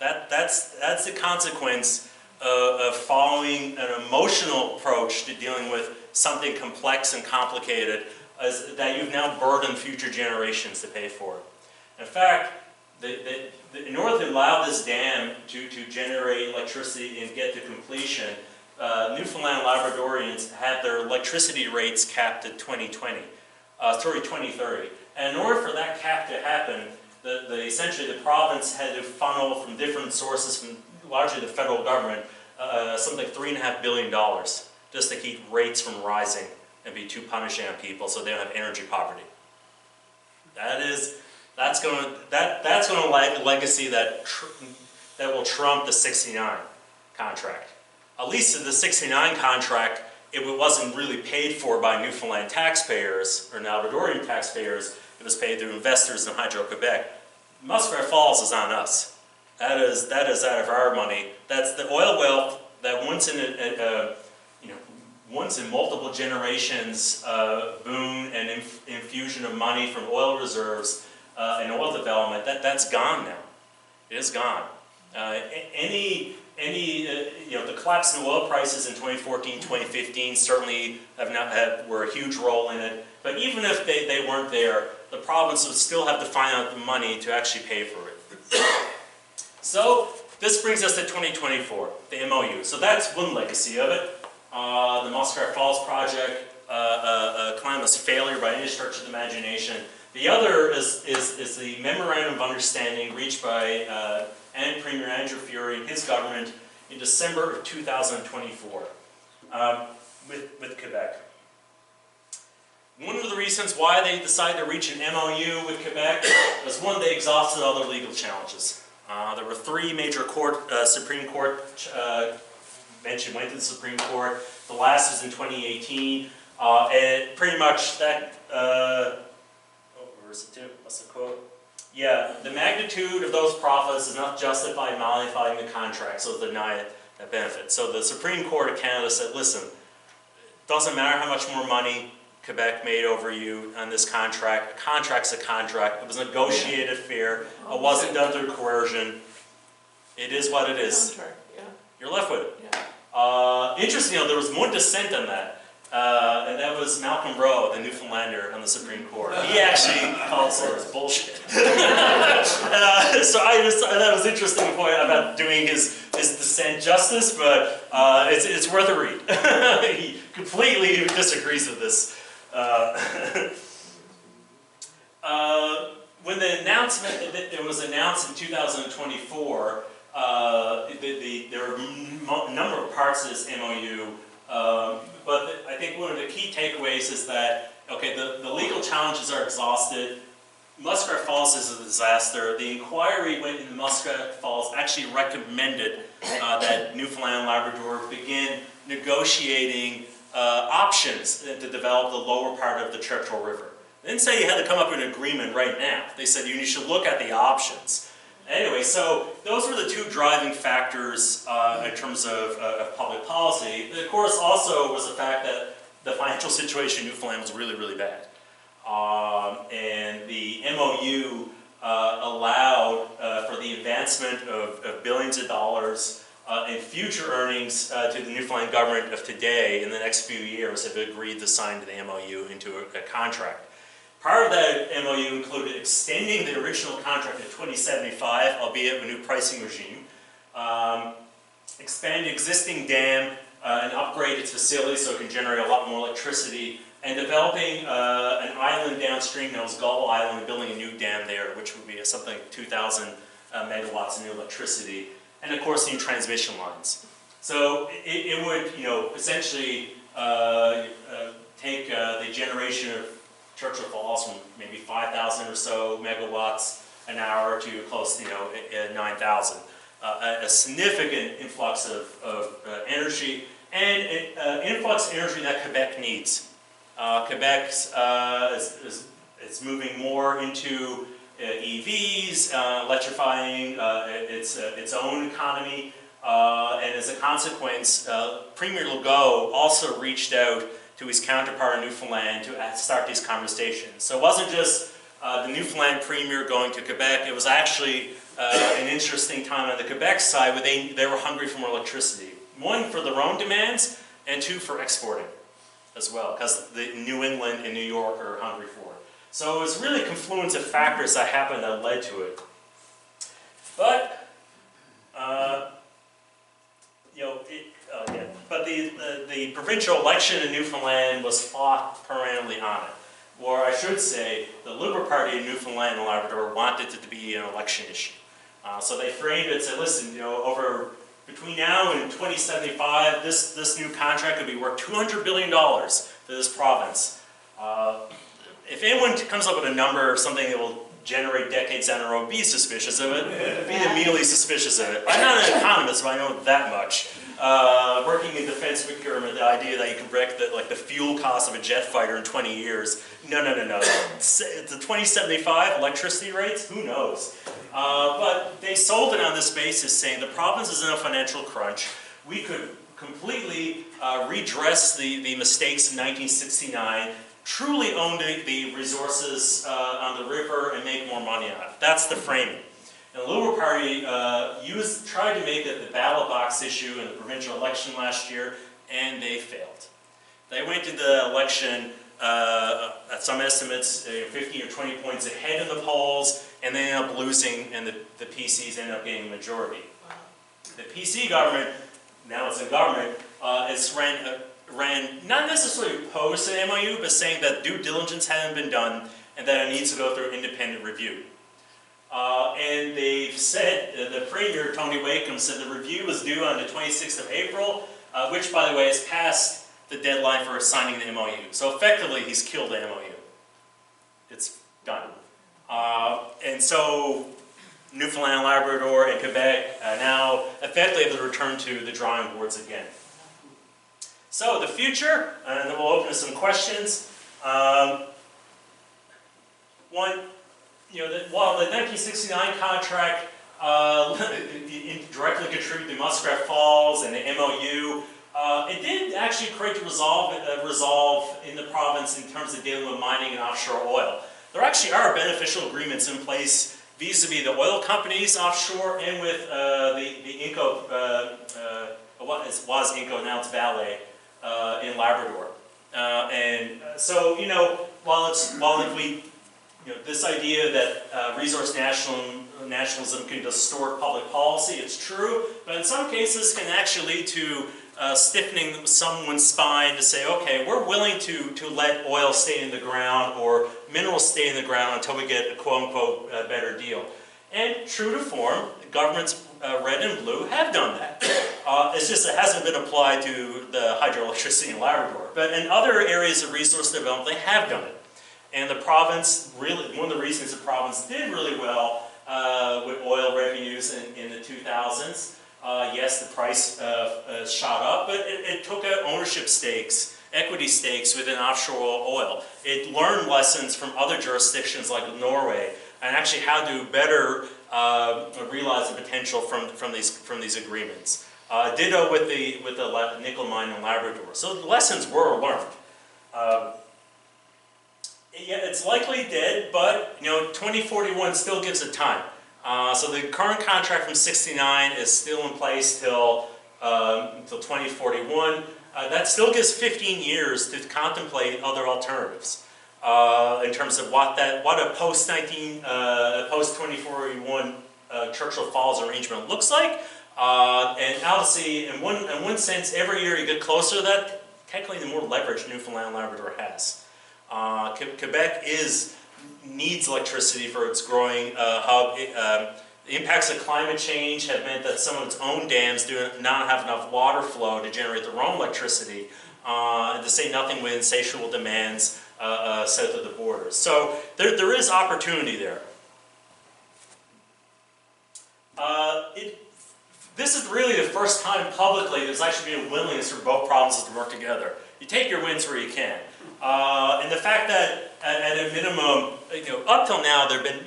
That's the consequence of following an emotional approach to dealing with something complex and complicated, that you've now burdened future generations to pay for. In fact, in order to allow this dam to generate electricity and get to completion, Newfoundland and Labradorians had their electricity rates capped at 2030. And in order for that cap to happen, essentially the province had to funnel from different sources, from largely the federal government, something like $3.5 billion just to keep rates from rising and be too punishing on people so they don't have energy poverty. That's going to legacy that will trump the '69 contract. At least in the '69 contract, it wasn't really paid for by Newfoundland taxpayers or Labradorian taxpayers. It was paid through investors in Hydro-Quebec. Muskrat Falls is on us. That is out of our money. That's the oil wealth that once in multiple generations boom and infusion of money from oil reserves and oil development, that's gone now. It is gone. The collapse in oil prices in 2014, 2015 certainly were a huge role in it. But even if they weren't there, the province would still have to find out the money to actually pay for it. So this brings us to 2024, the MOU. So that's one legacy of it. The Muskrat Falls project, a calamitous failure by any stretch of the imagination. The other is the memorandum of understanding reached by Premier Andrew Furey and his government in December of 2024 with Quebec. One of the reasons why they decided to reach an MOU with Quebec was, one, they exhausted other legal challenges. There were three major Supreme Court went to the Supreme Court. The last was in 2018, and pretty much that. Where is it to? What's the quote? Yeah, the magnitude of those profits is not justified modifying the contract, so deny it that benefit. So the Supreme Court of Canada said, listen, it doesn't matter how much more money Quebec made over you on this contract. A contract's a contract. It was negotiated fair. It wasn't done through coercion. It is what it is. You're left with it. Interestingly, there was one dissent on that. And that was Malcolm Rowe, the Newfoundlander on the Supreme Court. He actually called Soros bullshit. So that was an interesting point about doing his dissent justice, but it's worth a read. He completely disagrees with this. When the announcement, it was announced in 2024, there were a number of parts of this MOU. But I think one of the key takeaways is that, okay, the legal challenges are exhausted. Muskrat Falls is a disaster. The inquiry went into Muskrat Falls actually recommended that Newfoundland and Labrador begin negotiating options to develop the lower part of the Churchill River. They didn't say you had to come up with an agreement right now. They said you should look at the options. Anyway, so those were the two driving factors in terms of public policy. But of course, also was the fact that the financial situation in Newfoundland was really, really bad. And the MOU allowed for the advancement of billions of dollars and future earnings to the Newfoundland government of today in the next few years have agreed to sign the MOU into a contract. Part of that MOU included extending the original contract to 2075, albeit with a new pricing regime, expand the existing dam and upgrade its facilities so it can generate a lot more electricity, and developing an island downstream known as Gull Island and building a new dam there, which would be something like 2,000 megawatts of new electricity, and of course new transmission lines. So it would, essentially take the generation of Churchill Falls from maybe 5,000 or so megawatts an hour to close to 9,000. A significant influx of energy, and influx of energy that Quebec needs. Quebec is moving more into EVs, electrifying its own economy, and as a consequence, Premier Legault also reached out to his counterpart in Newfoundland to start these conversations. So it wasn't just the Newfoundland Premier going to Quebec, it was actually an interesting time on the Quebec side where they were hungry for more electricity. One, for their own demands, and two, for exporting as well, because New England and New York are hungry for it. So it was really a confluence of factors that happened that led to it. But, the provincial election in Newfoundland was fought permanently on it. Or I should say, the Liberal Party in Newfoundland and Labrador wanted it to be an election issue. So they framed it and said, listen, between now and 2075, this new contract could be worth $200 billion to this province. If anyone comes up with a number or something that will generate decades down the road, be suspicious of it. Be immediately suspicious of it. I'm not an economist, but I know that much. Working in defense procurement, the idea that you can predict the fuel cost of a jet fighter in 20 years. No. The 2075 electricity rates, who knows? But they sold it on this basis, saying the province is in a financial crunch. We could completely redress the mistakes in 1969, truly own the resources on the river and make more money on it. That's the framing. And the Liberal Party tried to make it the ballot box issue in the provincial election last year, and they failed. They went into the election, at some estimates, 15 or 20 points ahead in the polls, and they ended up losing, and the PCs ended up getting a majority. The PC government, now it's in government, ran not necessarily opposed to the MOU, but saying that due diligence hadn't been done and that it needs to go through independent review. And they've said, the Premier, Tony Wakeham, said the review was due on the 26th of April, which, by the way, is past the deadline for signing the MOU. So effectively, he's killed the MOU. It's done. And so Newfoundland and Labrador and Quebec now effectively have to return to the drawing boards again. So the future, and then we'll open to some questions. One, while the 1969 contract directly contributed to Muskrat Falls and the MOU, it did actually create a resolve in the province in terms of dealing with mining and offshore oil. There actually are beneficial agreements in place vis-a-vis the oil companies offshore and with the Inco, what was Inco, now it's Vale, in Labrador. So, this idea that resource nationalism can distort public policy, it's true, but in some cases can actually lead to stiffening someone's spine to say, okay, we're willing to let oil stay in the ground or minerals stay in the ground until we get a quote-unquote better deal. And true to form, governments red and blue have done that. It's just it hasn't been applied to the hydroelectricity in Labrador. But in other areas of resource development, they have done it. And the province, really, one of the reasons the province did really well with oil revenues in the 2000s, yes, the price shot up, but it took out ownership stakes, equity stakes within offshore oil. It learned lessons from other jurisdictions like Norway, and actually how to better realize the potential from these agreements. Ditto with the nickel mine in Labrador. So the lessons were learned. Yeah, it's likely dead, but 2041 still gives it time. So the current contract from '69 is still in place till 2041. That still gives 15 years to contemplate other alternatives in terms of what a post 2041 Churchill Falls arrangement looks like. And obviously, in one sense, every year you get closer to that, technically the more leverage Newfoundland and Labrador has. Quebec needs electricity for its growing hub. The impacts of climate change have meant that some of its own dams do not have enough water flow to generate their own electricity, and to say nothing with insatiable demands south of the border. So there is opportunity there. This is really the first time publicly there's actually been a willingness for both provinces to work together. You take your wins where you can. And the fact that at a minimum, up till now there have been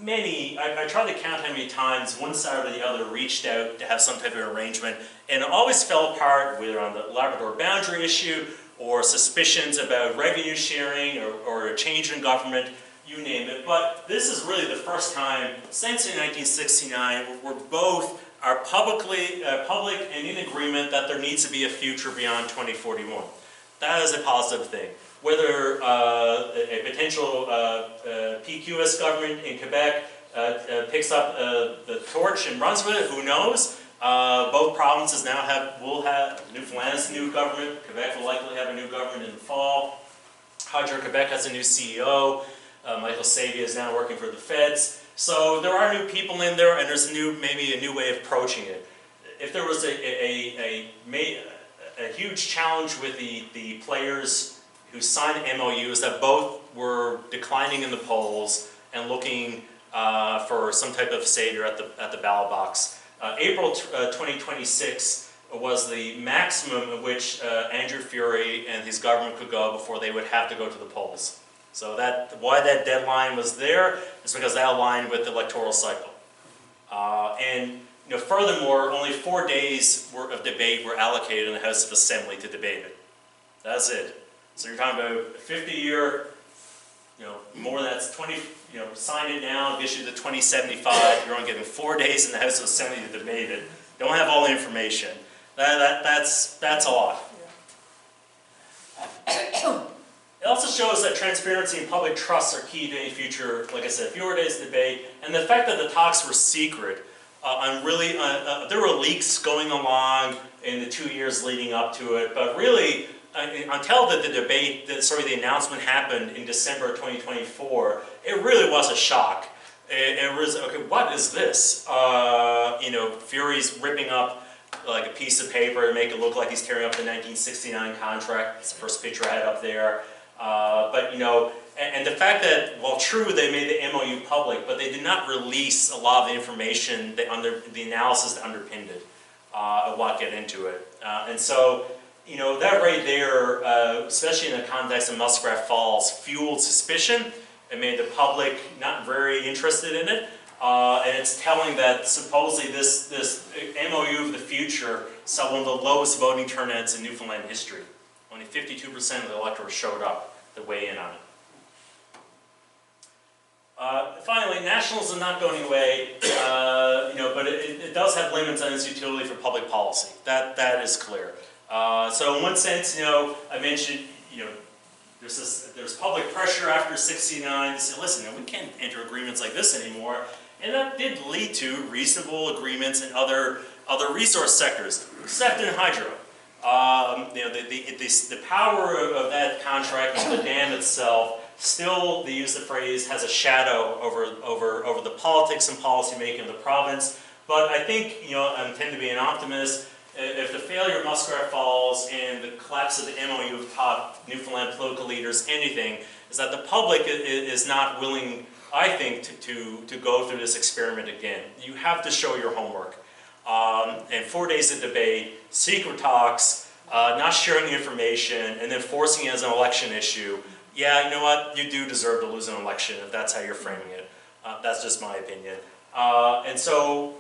many, I tried to count how many times one side or the other reached out to have some type of arrangement, and it always fell apart, whether on the Labrador boundary issue or suspicions about revenue sharing or a change in government, you name it. But this is really the first time since in 1969 where both are public and in agreement that there needs to be a future beyond 2041. That is a positive thing. Whether a potential PQS government in Quebec picks up the torch and runs with it, who knows? Both provinces now will have, Newfoundland has a new government, Quebec will likely have a new government in the fall. Hydro-Quebec has a new CEO, Michael Savia is now working for the feds. So there are new people in there, and there's maybe a new way of approaching it. If there was a huge challenge with the players who signed MOUs that both were declining in the polls and looking for some type of savior at the ballot box. April 2026 was the maximum at which Andrew Furey and his government could go before they would have to go to the polls. So why that deadline was there is because that aligned with the electoral cycle. And furthermore, only 4 days of debate were allocated in the House of Assembly to debate it. That's it. So you're talking about a 50-year, more than that's 20, sign it now, issue to 2075. You're only getting 4 days in the House of Assembly to debate it. Don't have all the information. That's a lot. It also shows that transparency and public trust are key to any future, like I said, fewer days of debate, and the fact that the talks were secret. There were leaks going along in the 2 years leading up to it, but really, until the announcement happened in December of 2024, it really was a shock. It was, okay, what is this? Fury's ripping up like a piece of paper to make it look like he's tearing up the 1969 contract. It's the first picture I had up there. And the fact that, while true, they made the MOU public, but they did not release a lot of the information, the analysis that underpinned it, of what get into it. And so, that right there, especially in the context of Muskrat Falls, fueled suspicion. It made the public not very interested in it. And it's telling that supposedly this MOU of the future saw one of the lowest voting turnouts in Newfoundland history. Only 52% of the electorate showed up to weigh in on it. Finally, nationalism is not going away, but it does have limits on its utility for public policy. That is clear. So in one sense, I mentioned, there's public pressure after '69 to say, listen, we can't enter agreements like this anymore, and that did lead to reasonable agreements in other resource sectors, except in hydro. The power of that contract and the dam itself still, they use the phrase, has a shadow over the politics and policy making of the province. But I think, I tend to be an optimist. If the failure of Muskrat Falls and the collapse of the MOU have taught Newfoundland political leaders anything, is that the public is not willing, I think, to go through this experiment again. You have to show your homework. And 4 days of debate, secret talks, not sharing information, and then forcing it as an election issue. Yeah, you know what? You do deserve to lose an election if that's how you're framing it. That's just my opinion. And so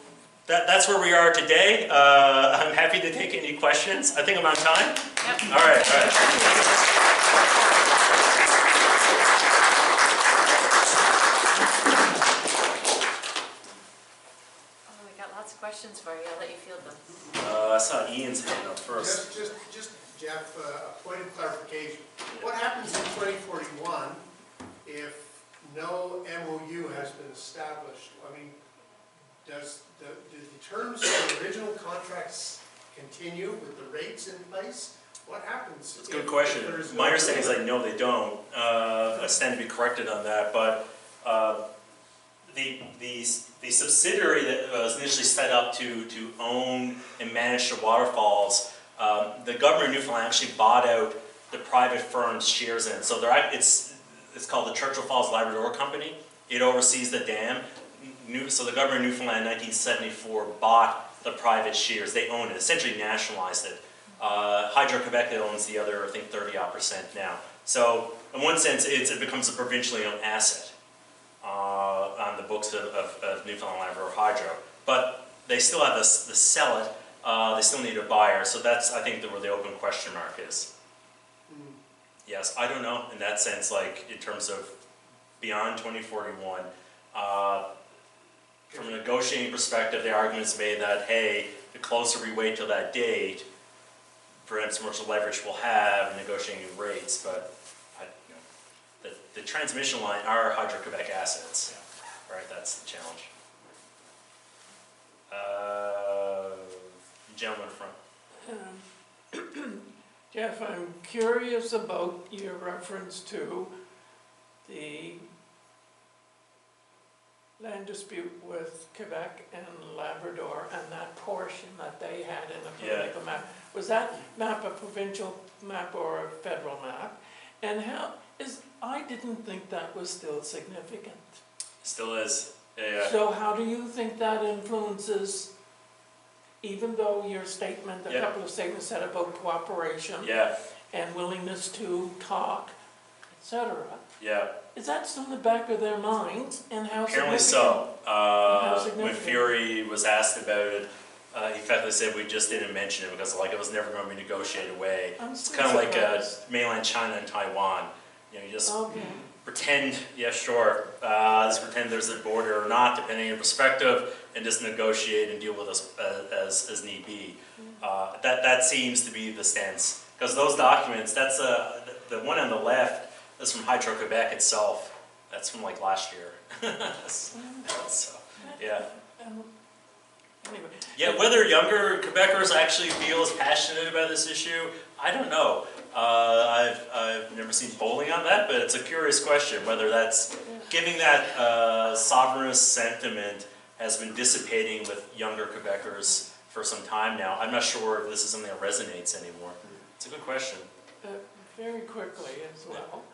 that's where we are today. I'm happy to take any questions. I think I'm on time? Yep. All right. Oh, we got lots of questions for you. I'll let you field them. I saw Ian's hand up first. Just, Jeff, a point of clarification. What happens in 2041 if no MOU has been established? I mean, do the terms of the original contracts continue with the rates in place? What happens? That's a good question. My understanding is like, no, they don't. I stand to be corrected on that, but the subsidiary that was initially set up to own and manage the waterfalls, the government of Newfoundland actually bought out the private firm's shares in it. So it's called the Churchill Falls Labrador Company. It oversees the dam. So the government of Newfoundland in 1974 bought the private shares. They own it, essentially nationalized it. Hydro-Quebec owns the other, I think, 30% now. So in one sense, it becomes a provincially owned asset on the books of Newfoundland and Labrador Hydro. But they still have to sell it. They still need a buyer. So that's, I think, where the open question mark is. Yes, I don't know in that sense, like in terms of beyond 2041. From a negotiating perspective, the argument's made that, hey, the closer we wait till that date, perhaps how much leverage we'll have in negotiating rates, but the transmission line are Hydro-Quebec assets, right? That's the challenge. Gentleman in front. Jeff, I'm curious about your reference to the land dispute with Quebec and Labrador and that portion that they had in a political map. Was that map a provincial map or a federal map? And I didn't think that was still significant. Still is. Yeah. So how do you think that influences, even though your statement, a couple of statements said about cooperation and willingness to talk, etc. Yeah. Is that still in the back of their minds, and how Apparently significant? so. When Fury was asked about it, he effectively said we just didn't mention it because like it was never going to be negotiated away. It's kind of like mainland China and Taiwan. You know, you just pretend, just pretend there's a border or not, depending on your perspective, and just negotiate and deal with us as need be. That seems to be the stance. Because those documents, that's the one on the left, that's from Hydro-Quebec itself. That's from like last year. So, yeah. Anyway. Yeah, whether younger Quebecers actually feel as passionate about this issue, I don't know. I've never seen polling on that, but it's a curious question whether that's giving that sovereignist sentiment has been dissipating with younger Quebecers for some time now. I'm not sure if this is something that resonates anymore. It's a good question. Very quickly as well,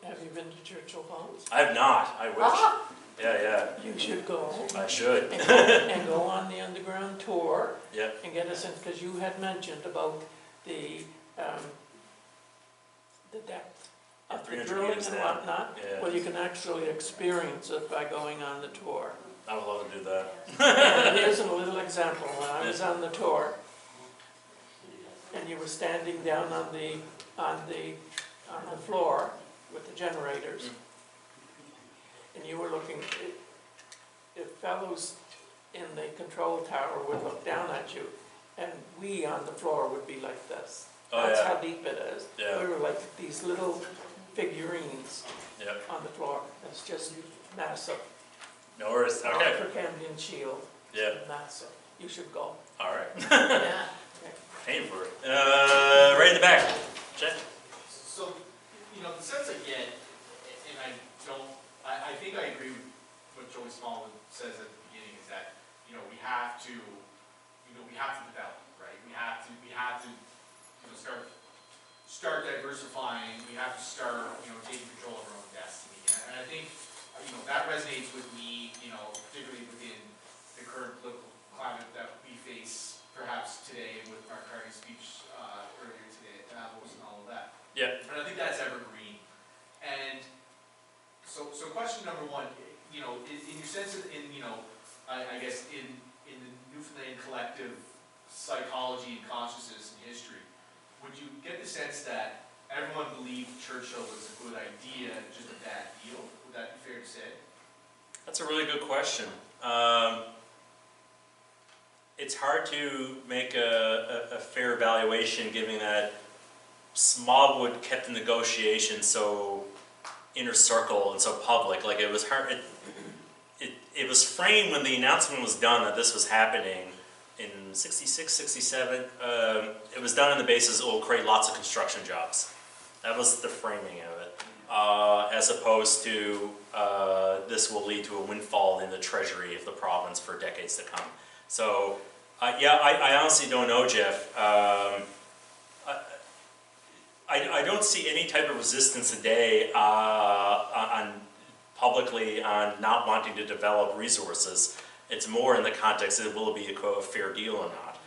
have you been to Churchill Falls? I have not. I wish. Yeah. You should go. I should. And go on the underground tour. Yep. And get a sense, because you had mentioned about the depth of the drilling and whatnot. Yeah. Well, you can actually experience it by going on the tour. I would love to do that. And here's a little example. When I was on the tour, and you were standing down on the floor with the generators, and you were looking, if fellows in the control tower would look down at you, and we on the floor would be like this. That's how deep it is. Yeah. We were like these little figurines on the floor. It's just massive. No worries. Okay. Cambian shield. Yeah. Massive. You should go. All right. Yeah. Paying for it. Right in the back. Jeff? So, the sense I get, and I think I agree with what Joey Smallwood says at the beginning, is that, we have to develop, right? We have to start diversifying. We have to start, taking control of our own destiny. And I think, that resonates with me, particularly within the current political climate that we face, perhaps today with Mark Carney's speech earlier today at Davos and all of that. Yeah. And I think that's evergreen. And so question number one, in your sense of, I guess in the Newfoundland collective psychology and consciousness and history, would you get the sense that everyone believed Churchill was a good idea, just a bad deal. Would that be fair to say? That's a really good question. It's hard to make a fair evaluation given that Smallwood kept the negotiation so inner circle and so public. Like it was hard. It was framed when the announcement was done that this was happening in 66, 67. It was done on the basis it will create lots of construction jobs. That was the framing of it, as opposed to this will lead to a windfall in the treasury of the province for decades to come. So, yeah, I honestly don't know, Jeff. I don't see any type of resistance today publicly on not wanting to develop resources. It's more in the context of will it be a fair deal or not.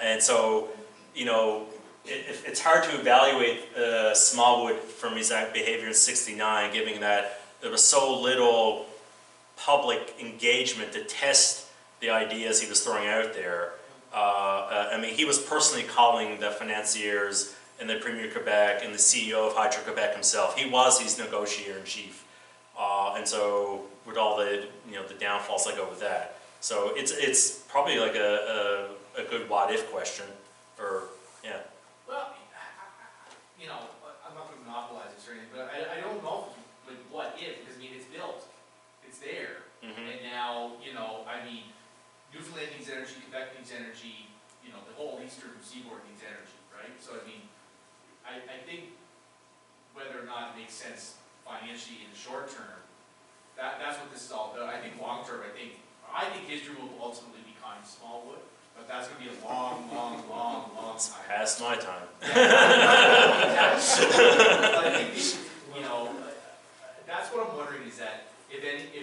And so, you know, it's hard to evaluate Smallwood from his behavior in '69, given that there was so little public engagement to test the ideas he was throwing out there. I mean, he was personally calling the financiers and the Premier of Quebec and the CEO of Hydro-Quebec himself. He was his negotiator-in-chief. And so, with all the, you know, the downfalls that go with that. So it's probably like a good what-if question, or, yeah. Well, you know, I'm not going to monopolize this or anything, but I don't know if it's like what if, because I mean, it's built, it's there, and now, you know, I mean, Newfoundland needs energy, Quebec needs energy, you know, the whole eastern seaboard needs energy, right? So I mean, I think whether or not it makes sense financially in the short term, that's what this is all about. I think long term, I think history will ultimately be kind of Smallwood, but that's going to be a long time. Past my time. I think, you know, that's what I'm wondering is that if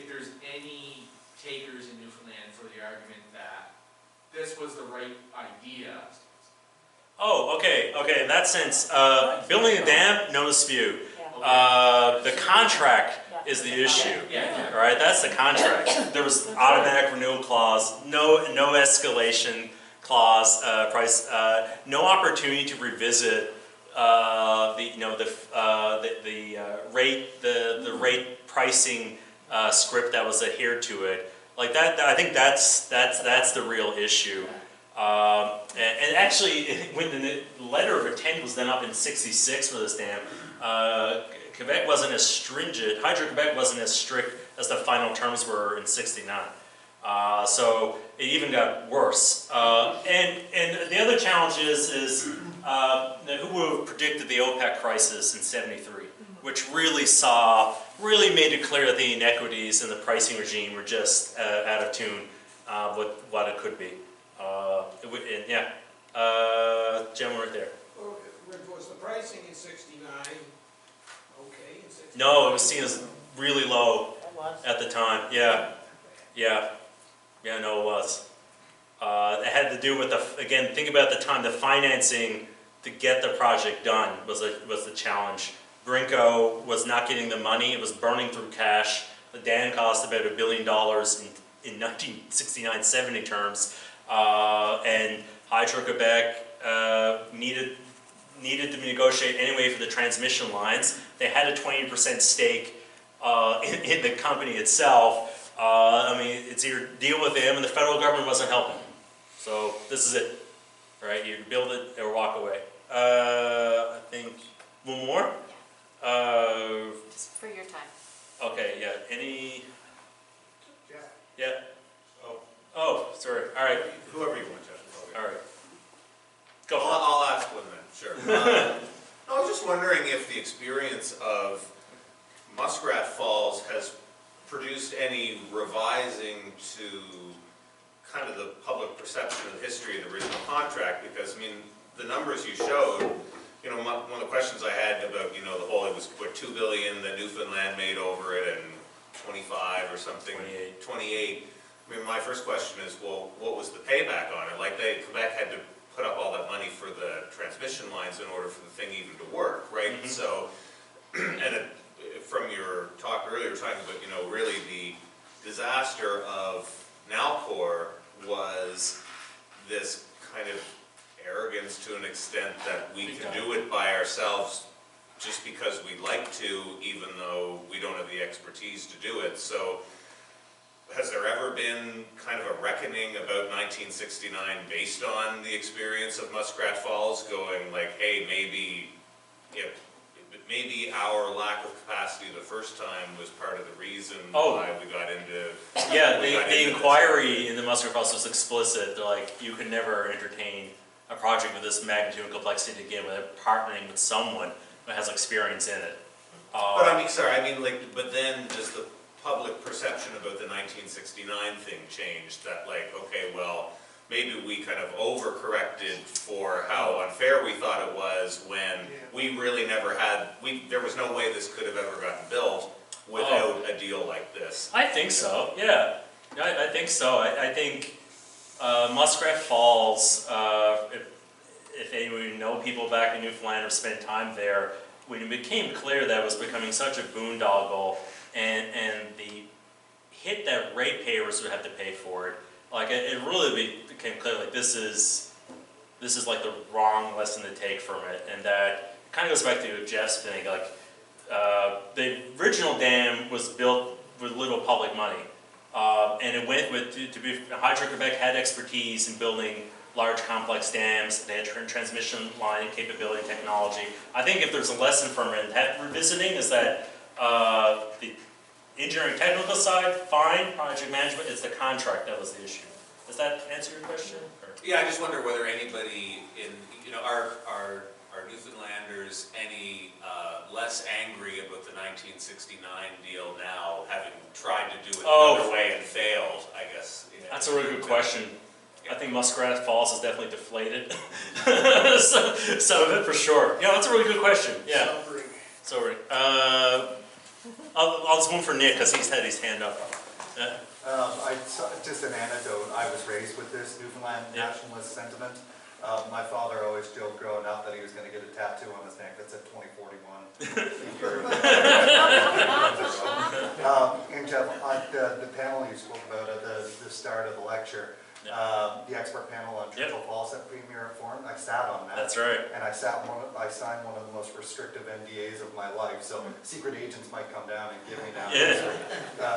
there's any takers in Newfoundland for the argument that this was the right idea. Oh, okay, in that sense, building a dam, no dispute. The contract is the issue, all right? That's the contract. There was automatic renewal clause, no escalation clause, price, no opportunity to revisit the rate pricing script that was adhered to it. Like that, I think that's the real issue. And actually, when the letter of intent was then up in '66 for this dam, Quebec wasn't as stringent, Hydro-Quebec wasn't as strict as the final terms were in '69. So it even got worse. And the other challenge is who would have predicted the OPEC crisis in '73, which really made it clear that the inequities in the pricing regime were just out of tune with what it could be. Gentleman right there. Was the pricing in '69 okay? In 69? No, it was seen as really low at the time. Yeah, no, it was. It had to do with again, think about the time, the financing to get the project done was the challenge. Brinko was not getting the money, it was burning through cash. The dam cost about $1 billion in 1969-70 terms. And Hydro-Quebec needed to negotiate anyway for the transmission lines. They had a 20% stake in the company itself. I mean, it's either deal with them, and the federal government wasn't helping. So this is it, right? You build it or walk away. I think one more. Just for your time. Okay, yeah. Any? Yeah. Yeah. Oh, sorry. All right. Whoever you want, Jeff. All right. Go. I'll ask one then, sure. I was just wondering if the experience of Muskrat Falls has produced any revising to kind of the public perception of the history of the original contract, because, I mean, the numbers you showed, you know, one of the questions I had about, you know, the whole, it was, what, $2 billion that Newfoundland made over it, and 25 or something. 28. I mean, my first question is, well, what was the payback on it? Like, Quebec had to put up all that money for the transmission lines in order for the thing even to work, right? Mm-hmm. So, and from your talk earlier, talking about, you know, really the disaster of Nalcor was this kind of arrogance to an extent that we can do it by ourselves just because we'd like to, even though we don't have the expertise to do it. So has there ever been kind of a reckoning about 1969 based on the experience of Muskrat Falls, going like, hey, maybe our lack of capacity the first time was part of the reason why we got into... Yeah, the inquiry in the Muskrat Falls was explicit. They're like, you could never entertain a project of this magnitude and complexity again without partnering with someone who has experience in it. But I mean, but then does the public perception about the 1969 thing change? That like, okay, well, maybe we kind of overcorrected for how unfair we thought it was when we really never had, there was no way this could have ever gotten built without a deal like this. I think so, yeah. I think so. I think Muskrat Falls, if anyone know people back in Newfoundland or spent time there, when it became clear that it was becoming such a boondoggle and the hit that ratepayers would have to pay for it, like it really became clear like this is like the wrong lesson to take from it, and that kind of goes back to Jeff's thing. Like the original dam was built with little public money, and it went with Hydro-Quebec had expertise in building large complex dams. They had transmission line capability and technology. I think if there's a lesson from revisiting is that the engineering technical side, fine, project management, it's the contract that was the issue. Does that answer your question? Or? Yeah, I just wonder whether anybody in, are Newfoundlanders any less angry about the 1969 deal now, having tried to do it another way and failed, I guess. That's a really good question. I think Muskrat Falls is definitely deflated. Some of it for sure. Yeah, that's a really good question. Yeah. Sorry. I'll just move for Nick because he's had his hand up. Just an anecdote. I was raised with this Newfoundland nationalist sentiment. My father always joked growing up that he was going to get a tattoo on his neck that said 2041. And Jeff, the panel you spoke about at the start of the lecture, the expert panel on Churchill Falls that Premier informed, I sat on that. That's right. And I signed one of the most restrictive NDAs of my life, so secret agents might come down and give me now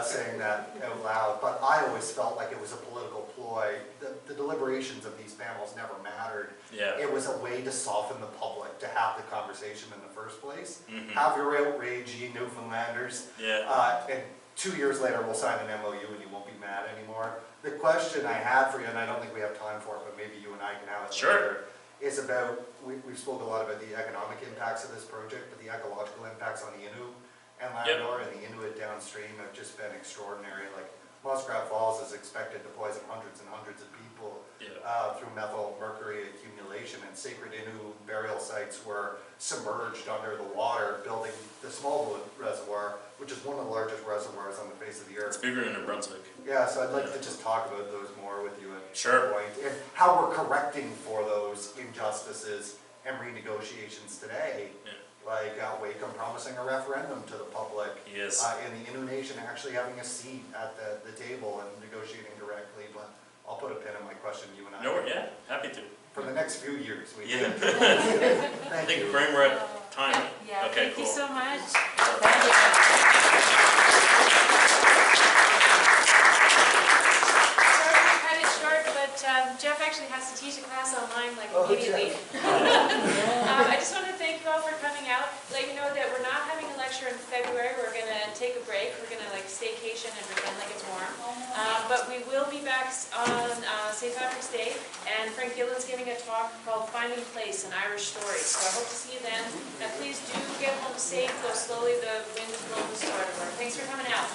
saying that out loud. But I always felt like it was a political ploy. The deliberations of these panels never mattered. Yeah. It was a way to soften the public, to have the conversation in the first place. Have your outrage, ye Newfoundlanders. And 2 years later, we'll sign an MOU and you won't be mad anymore. The question I had for you, and I don't think we have time for it, but maybe you and I can have it later, is about, we've spoken a lot about the economic impacts of this project, but the ecological impacts on the Innu and Labrador and the Inuit downstream have just been extraordinary. Like Muskrat Falls is expected to poison hundreds and hundreds of people through methyl mercury accumulation, and sacred Innu burial sites were submerged under the water, building the Smallwood Reservoir, which is one of the largest reservoirs on the face of the earth. It's bigger than New Brunswick. Yeah, so I'd like to just talk about those more with you at some point, and how we're correcting for those injustices and renegotiations today. Like Wakeham promising a referendum to the public, and the Innu Nation actually having a seat at the table and negotiating directly. But I'll put a pin in my question, you and I. Happy to. For the next few years, we I think we're at time. Okay, thank you so much. Jeff actually has to teach a class online like immediately. I just want to thank you all for coming out. Let you know that we're not having a lecture in February. We're going to take a break. We're going to like staycation and pretend like it's warm. But we will be back on St. Patrick's Day, and Frank Gillen's giving a talk called Finding Place, an Irish Story. So I hope to see you then. And please do get home safe, though slowly the wind is blowing the start of work. Thanks for coming out.